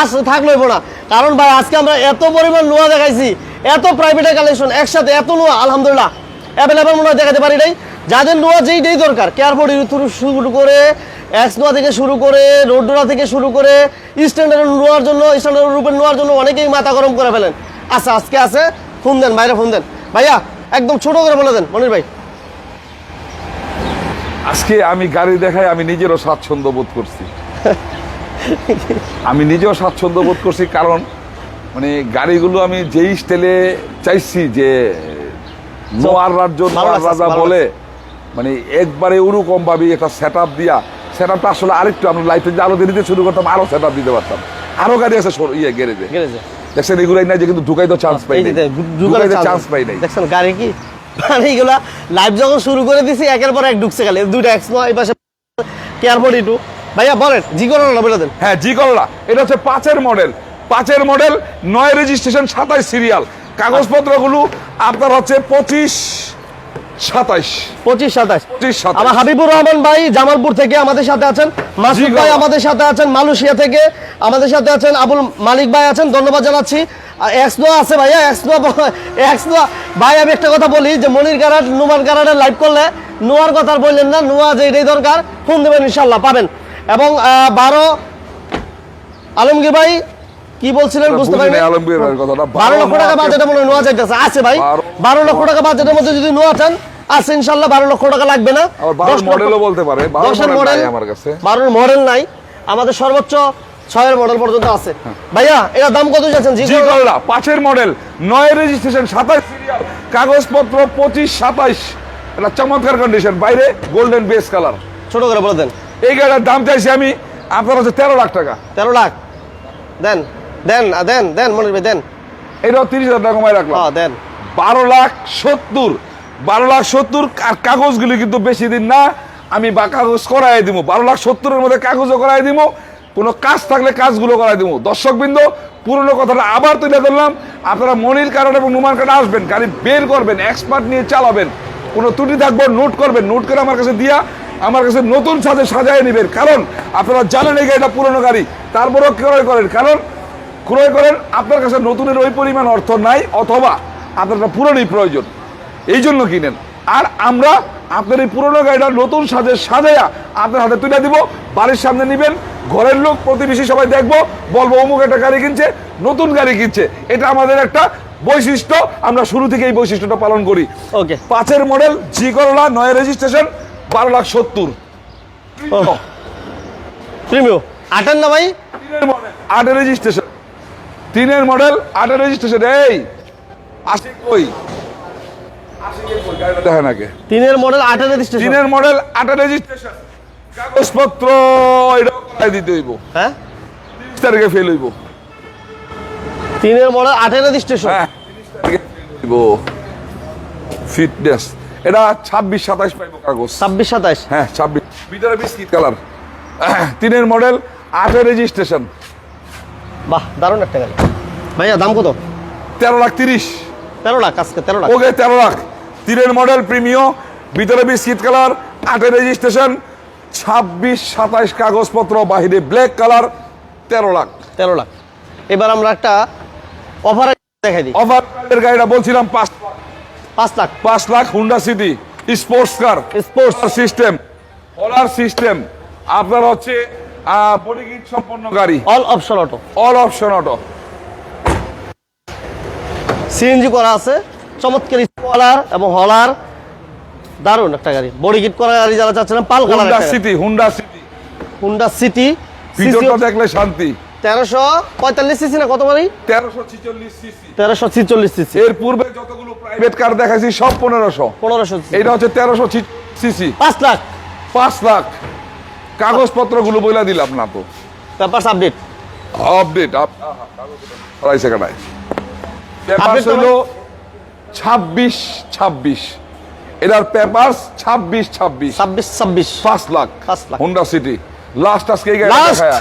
আসতে থাকলে হইব না, কারণ ভাই আজকে আমরা এত পরিমাণ নোয়া দেখাইছি, এত প্রাইভেটের কালেকশন একসাথে, এত নোয়া আলহামদুলিল্লাহ অ্যাভেলেবল মনে হয় দেখাতে পারি নাই। যাদের নোয়া যেইটাই দরকার, কেয়ারফোর্ড শুরু করে এক্স নোয়া থেকে শুরু করে রোড নোয়া থেকে শুরু করে স্ট্যান্ডার্ড নোয়ার জন্য, স্ট্যান্ডার্ড রূপের নোয়ার জন্য অনেকেই মাথা গরম করে ফেলেন। আচ্ছা আজকে আছে, ফোন দেন, বাইরে ফোন দেন ভাইয়া, একদম ছোট করে বলে দেন মনির ভাই। আজকে আমি গাড়ি দেখাই আমি নিজেরও স্বাচ্ছন্দ্য বোধ করছি। আমি নিজেও স্বাচ্ছন্দ্য বোধ করছি, কারণ মানে গাড়িগুলো আমি যেই স্টাইলে চাইছি যে নোয়ার রাজ্য নোয়ার রাজা বলে, মানে একবারে ওরকম ভাবে একটা সেট আপ দিয়া, সেট আপটা আসলে আরেকটু আমরা লাইফে যে আরো দেরিতে শুরু করতাম, আরো সেট আপ দিতে পারতাম। আরো গাড়ি আছে গ্যারেজে, দেখছেন এগুলাই নাই যে কিন্তু ঢুকাইতে চান্স পাই নাই, ঢুকাইতে চান্স পাই নাই। দেখছেন গাড়ি কি মানে এইগুলা লাইভ যখন শুরু করে দিছি একের পর এক ঢুকছে গেলে, দুইটা এক্সমো এই পাশে কেয়ারফোর্ড ইটু। ভাইয়া বলেন জি করোনা বলে দেন। হ্যাঁ জি করলা, এটা হচ্ছে 5-এর মডেল, 5-এর মডেল, 9 রেজিস্ট্রেশন, 27 সিরিয়াল। কাগজপত্রগুলো আপনার হচ্ছে 25-27। 25-27। আমার হাবিবুর রহমান ভাই জামালপুর থেকে আমাদের সাথে আছেন, মাসুদ ভাই আমাদের সাথে আছেন মালয়েশিয়া থেকে, আমাদের সাথে আছেন আবুল মালিক ভাই আছেন, ধন্যবাদ জানাচ্ছি। এক্স নোয়া আছে ভাইয়া, এক্স নোয়া ভাই। আমি একটা কথা বলি যে মনির গারাট নোমান গারাটের লাইভ করলে নোয়ার কথা আর বললেন না, নোয়া যেটাই দরকার ফোন দেবেন ইনশাল্লাহ পাবেন। এবং 12 আলমগীর ভাই কি বলছিলেন বুঝতে পারিনি। 12 লক্ষ টাকা বাজেটের মনে হয় নোয়া চাইতেছে, আছে ভাই 12 লক্ষ টাকা বাজেটের মধ্যে যদি নোয়া চান আছে ইনশাল্লাহ, 12 লক্ষ টাকা লাগবে না। 12 মডেলও বলতে পারে, 12 মডেল আমার কাছে, 12 মডেল নাই আমাদের, সর্বোচ্চ 6-এর মডেল পর্যন্ত আছে। ভাইয়া এর দাম কত যাচ্ছেন? জি করলা 5-এর মডেল, 9 রেজিস্ট্রেশন, 27 সিরিয়াল, কাগজপত্র 25-27, এটা চমৎকার কন্ডিশন, বাইরে গোল্ডেন বেস কালার। ছোট করে বলে দেন। এই গাড়ির দাম চাইছি আমি আপনার হচ্ছে 13 লাখ টাকা। 13 লাখ দেন দেন দেন দেন মনির ভাই দেন। এটাও 30,000 টাকা কমায় রাখলাম। হ্যাঁ দেন। 12,70,000 আর কাগজগুলি কিন্তু বেশি দিন না, আমি বা কাগজ করাই দিব। 12,70,000-এর মধ্যে কাগজও করাই দিব, কোনো কাজ থাকলে কাজগুলো করাই দিব। দর্শকবৃন্দ পুরনো কথাটা আবার তুলে ধরলাম, আপনারা মনির কারণ এবং নুমান কারণ আসবেন, গাড়ি বের করবেন, এক্সপার্ট নিয়ে চালাবেন, কোনো ত্রুটি থাকবে নোট করবেন, নোট করে আমার কাছে দিয়া আমার কাছে নতুন সাজে সাজায় নেবেন। কারণ আপনারা জানেন এই গাড়িটা পুরনো গাড়ি, তারপরেও ক্রয় করেন, কারণ ক্রয় করেন আপনার কাছে নতুনের ওই পরিমাণ অর্থ নাই, অথবা আপনার পুরনোই প্রয়োজন, এই জন্য কিনেন। আর আমরা আপনার এই পুরনো গাড়িটা নতুন সাজে সাজাইয়া আপনার হাতে তুলে দিব, বাড়ির সামনে নিবেন, ঘরের লোক প্রতিবেশী সবাই দেখবো, বলবো অমুক একটা গাড়ি কিনছে, নতুন গাড়ি কিনছে। এটা আমাদের একটা বৈশিষ্ট্য, আমরা শুরু থেকে এই বৈশিষ্ট্যটা পালন করি। ওকে 5-এর মডেল, জি করলা, 9 রেজিস্ট্রেশন, 12,70,000 প্রিমিয়াম। 8-এর না ভাই? 3-এর মডেল, 8 রেজিস্ট্রেশন, 3-এর মডেল, 8 রেজিস্ট্রেশন। এই আসে কই গাড়িটা দেখেন আগে। 3-এর মডেল 8-এর রেজিস্ট্রেশন, 3-এর মডেল, 8 রেজিস্ট্রেশন, কাগজপত্র এটাও করাই দিতে হইব, হ্যাঁ 30 তারিখে ফেল হইব। 3-এর মডেল 8-এর রেজিস্ট্রেশন, হ্যাঁ 30 তারিখে ফেল হইব। ফিটনেস এটা 26-27 পাইব কাগজ, 26-27। হ্যাঁ 26, ভিতরে বিস্কিট কালার। 3-এর মডেল, 8 রেজিস্ট্রেশন। বাহ দারুণ একটা গাড়ি। ভাইয়া দাম কত? 13,30,000। 13 লাখ আজকে 13 লাখ। ওকে 13 লাখ। 3-এর মডেল, প্রিমিয়াম, ভিতরে বিস্কিট কালার, 8 রেজিস্ট্রেশন, 26-27 কাগজপত্র, বাহিরে ব্ল্যাক কালার, 13 লাখ। 13 লাখ। এবার আমরা একটা অফার দেখাই দিই। অফারের গাড়িটা বলছিলাম 5 lakh. 5 lakh Honda City sports car, sports system, অলার সিস্টেম, আপনার হচ্ছে বডি কিট সম্পন্ন গাড়ি, all option auto, all option auto, CNG করা আছে, চমৎকার স্পয়লার এবং হলার, দারুণ একটা গাড়ি। বডি কিট করা গাড়ি যারা চাচ্ছেন, পাল colour Honda City, Honda City, Honda City, ভিতরটা দেখলে শান্তি। 1345 সিসি না কত বাড়ি? 1346 সিসি। 1346 সিসি। এর পূর্বে যতগুলো প্রাইভেট কার দেখাইছি সব 1500। 1500 সিসি। এটা হচ্ছে 1346 সিসি, 5 লাখ। 5 লাখ। কাগজপত্রগুলো বইলা দিলাম না তো, পেপারস আপডেট, আপডেট আড়াই সেকেন্ডায়। পেপারস Update তো হলো 26-26, এটার papers 26-26, 26 5 lakh. 5 lakh. Honda city last. আজকে এই গাড়ি Last। দেখায়,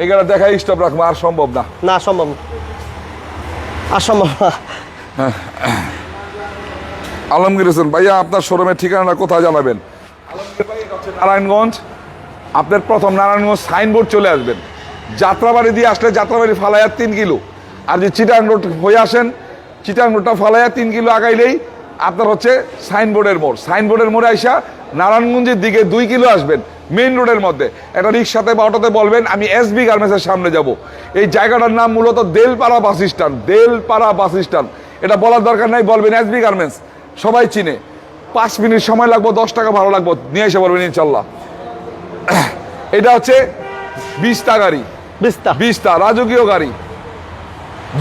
এই গাড়ি দেখায় স্টপ রাখবো, আর সম্ভব না। না সম্ভব না, আর সম্ভব না। আলমগীর হোসেন ভাইয়া, আপনার শোরুমের ঠিকানাটা কোথায় জানাবেন? আলমগীর ভাই, এটা হচ্ছে নারায়ণগঞ্জ। আপনার প্রথম নারায়ণগঞ্জ সাইনবোর্ড চলে আসবেন, যাত্রাবাড়ি দিয়ে আসলে যাত্রাবাড়ি ফালাইয়া 3 কিলো, আর যদি চিটাং রোড হয়ে আসেন, চিটাং রোডটা ফালাইয়া 3 কিলো আগাইলেই আপনার হচ্ছে সাইনবোর্ডের মোড়। সাইনবোর্ডের মোড়ে আইসা নারায়ণগঞ্জের দিকে 2 কিলো আসবেন, মেইন রোডের মধ্যে একটা রিক্সাতে বা অটোতে বলবেন আমি এসবি গার্মেন্টসের সামনে যাব। এই জায়গাটার নাম মূলত Delpara bus stand, Delpara bus stand. এটা বলার দরকার নাই, বলবেন এসবি গার্মেন্টস, সবাই চিনে। 5 মিনিট সময় লাগবে, 10 টাকা ভাড়া লাগবে, নিয়ে এসে পারবেন ইনশাল্লাহ। এটা হচ্ছে 20টা গাড়ি, 20টা রাজকীয় গাড়ি,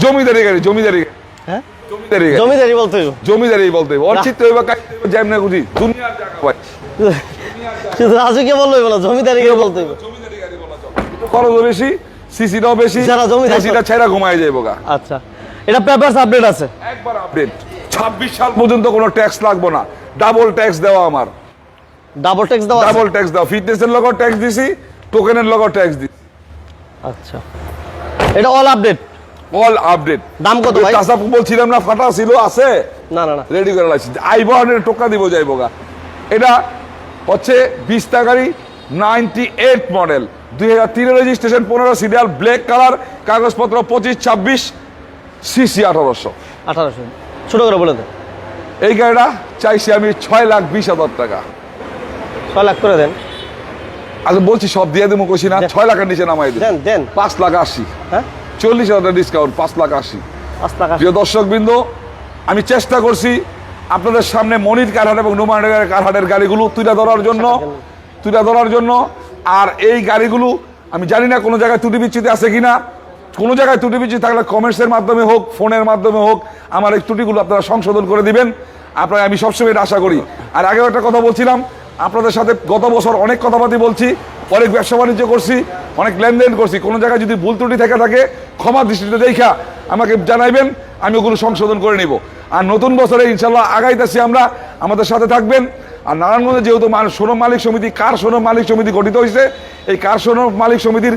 জমিদারি গাড়ি, জমিদারি গাড়ি, হ্যাঁ জমিদারি গাড়ি, জমিদারি বলতে হইব। জমিদারি বলতে হবে। অর্চিত হইবা যেমন খুশি, দুনিয়ার জায়গা ভাই, শুধু রাজকীয় বললে হইব না, জমিদারি বলতে হইব। জমিদারি গাড়ি বলা চলে। একটু খরচও বেশি, সিসিটাও বেশি, যারা জমিদার সিসিটা ছেড়া ঘুমায় যাইব গা। আচ্ছা, এটা পেপারস আপডেট আছে একবার আপডেট। 26 সাল পর্যন্ত কোনো ট্যাক্স লাগবে না, ডাবল ট্যাক্স দেওয়া আমার, ডাবল ট্যাক্স দেওয়া আছে? ডাবল ট্যাক্স দাও। ফিটনেসের লগও ট্যাক্স দিছি, টোকেনের লগও ট্যাক্স দিছি। আচ্ছা, এটা অল আপডেট, অল আপডেট। দাম কত ভাই? টাসা বলছিলাম না, ফাটা ছিল, আছে না না না, রেডি করে লাগছে, আইব টোকা দিব যাইব গা। এটা হচ্ছে 20টা গাড়ি, 98 model, 2003 registration, 15 serial, black colour, কাগজপত্র 25-26, সিসি 1800। ছোট করে বলে দেন। এই গাড়িটা চাইছি আমি 6,20,000 টাকা। 6 লাখ করে দেন। আচ্ছা বলছি সব দিয়ে দেবো, কইছি না 6 লাখের নিচে নামাই দেন। দেন দেন। 5,80,000, হ্যাঁ 40,000 ডিসকাউন্ট, 5,80,000। 5 লাখ। প্রিয় দর্শক বিন্দু, আমি চেষ্টা করছি আপনাদের সামনে মনির কারহাট এবং নোমান কারহাটের গাড়িগুলো তুলে ধরার জন্য। আর এই গাড়িগুলো আমি জানি না কোনো জায়গায় ত্রুটি বিচ্যুতি আছে কিনা, কোনো জায়গায় ত্রুটি বিচ্যুতি থাকলে কমেন্টসের মাধ্যমে হোক, ফোনের মাধ্যমে হোক, আমার এই ত্রুটিগুলো আপনারা সংশোধন করে দিবেন। আপনারা, আমি সবসময় এটা আশা করি। আর আগেও একটা কথা বলছিলাম, আপনাদের সাথে গত বছর অনেক কথাবার্তা বলছি, অনেক ব্যবসা বাণিজ্য করছি, অনেক লেনদেন করছি। কোনো জায়গায় যদি ভুল ত্রুটি থেকে থাকে ক্ষমা দৃষ্টিতে দেখা আমাকে জানাইবেন, আমি ওগুলো সংশোধন করে নিব। আর নতুন বছরে ইনশাল্লাহ আগাইতেছি আমরা, আমাদের সাথে থাকবেন। আর নারায়ণগঞ্জে যেহেতু শোরুম মালিক সমিতি, কার শোরুম মালিক সমিতি গঠিত হয়েছে, এই কার শোরুম মালিক সমিতির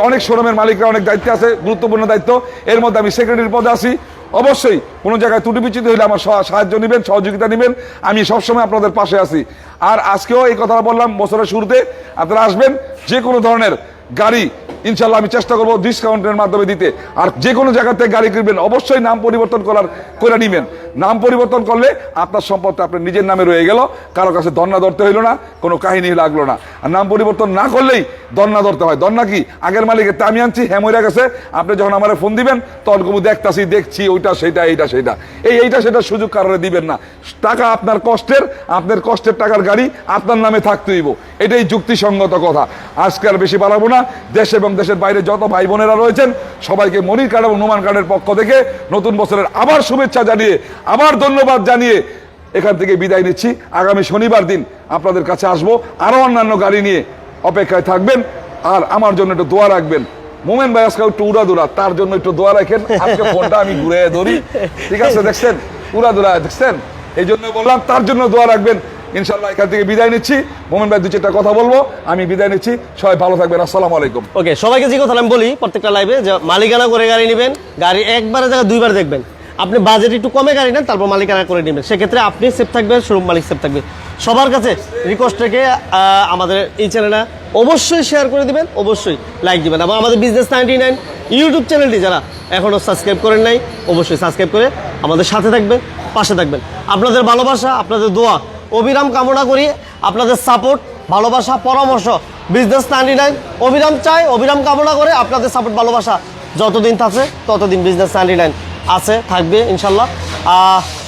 অনেক শোরুমের মালিকরা অনেক দায়িত্বে আছে, গুরুত্বপূর্ণ দায়িত্ব। এর মধ্যে আমি সেক্রেটারির পদে আছি। অবশ্যই কোনো জায়গায় ত্রুটি বিচ্যুতি হলে আমার সাহায্য নেবেন, সহযোগিতা নেবেন, আমি সবসময় আপনাদের পাশে আছি। আর আজকেও এই কথাটা বললাম, বছরের শুরুতে আপনারা আসবেন, যে কোনো ধরনের গাড়ি ইনশাল্লাহ আমি চেষ্টা করবো ডিসকাউন্টের মাধ্যমে দিতে। আর যে কোনো জায়গা থেকে গাড়ি কিনবেন অবশ্যই নাম পরিবর্তন করে নিবেন। নাম পরিবর্তন করলে আপনার সম্পদটা আপনার নিজের নামে রয়ে গেল, কারো কাছে দন্না ধরতে হইলো না, কোনো কাহিনী লাগলো না। আর নাম পরিবর্তন না করলেই দন্না ধরতে হয়। দন্না কি? আগের মালিকের তা আমি আনছি, হ্যাঁ মরে গেছে, আপনি যখন আমার ফোন দিবেন তখন কবু দেখছি ওইটা সেইটা এইটা সেইটা, এইটা সেটা সুযোগ কারণে দিবেন না। টাকা আপনার কষ্টের টাকার গাড়ি আপনার নামে থাকতে হইব, এটাই যুক্তিসঙ্গত কথা। আজকে আর বেশি বাড়াবো না। দেশ এবং দেশের বাইরে যত ভাই বোনেরা রয়েছেন সবাইকে মনির কার্ড এবং নোমান কার্ডের পক্ষ থেকে নতুন বছরের আবার শুভেচ্ছা জানিয়ে, আবার ধন্যবাদ জানিয়ে এখান থেকে বিদায় নিচ্ছি। আগামী শনিবার দিন আপনাদের কাছে আসবো, আরো অন্যান্য গাড়ি নিয়ে অপেক্ষায় থাকবেন। আর আমার জন্য একটু দোয়া রাখবেন। মোমেন ভাই আজকে একটু উড়াদুরা, তার জন্য একটু দোয়া রাখেন। আজকে ফোনটা আমি ঘুরে ধরি, ঠিক আছে? দেখছেন উড়াদুরা, দেখছেন? এই জন্য বললাম তার জন্য দোয়া রাখবেন। ইনশাল্লাহ এখান থেকে বিদায় নিচ্ছি। মোমেন ভাই 2-4টা কথা বলবো, আমি বিদায় নিচ্ছি। সবাই ভালো থাকবেন, আসসালামু আলাইকুম। ওকে, সবাইকে যে কথা আমি বলি প্রত্যেকটা লাইভে, যে মালিকানা করে গাড়ি নেবেন, গাড়ি একবারের জায়গায় 2বার দেখবেন। আপনি বাজেট একটু কমে গাড়ি নেন, তারপর মালিকানা করে নেবেন, সেক্ষেত্রে আপনি সেফ থাকবেন, শোরুম মালিক সেফ থাকবে। সবার কাছে রিকোয়েস্ট রেখে আমাদের এই চ্যানেলটা অবশ্যই শেয়ার করে দিবেন, অবশ্যই লাইক দিবেন। এবং আমাদের বিজনেস 99 ইউটিউব চ্যানেলটি যারা এখনও সাবস্ক্রাইব করেন নাই, অবশ্যই সাবস্ক্রাইব করে আমাদের সাথে থাকবেন, পাশে থাকবেন। আপনাদের ভালোবাসা, আপনাদের দোয়া অবিরাম কামনা করি। আপনাদের সাপোর্ট, ভালোবাসা, পরামর্শ বিজনেস 99 অবিরাম চাই, অবিরাম কামনা করে। আপনাদের সাপোর্ট, ভালোবাসা যতদিন থাকছে ততদিন বিজনেস 99 আছে, থাকবে ইনশাল্লাহ।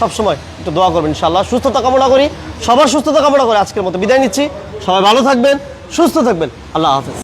সবসময় একটু দোয়া করবেন ইনশাল্লাহ। সুস্থতা কামনা করি, সবার সুস্থতা কামনা করে আজকের মতো বিদায় নিচ্ছি। সবাই ভালো থাকবেন, সুস্থ থাকবেন। আল্লাহ হাফেজ।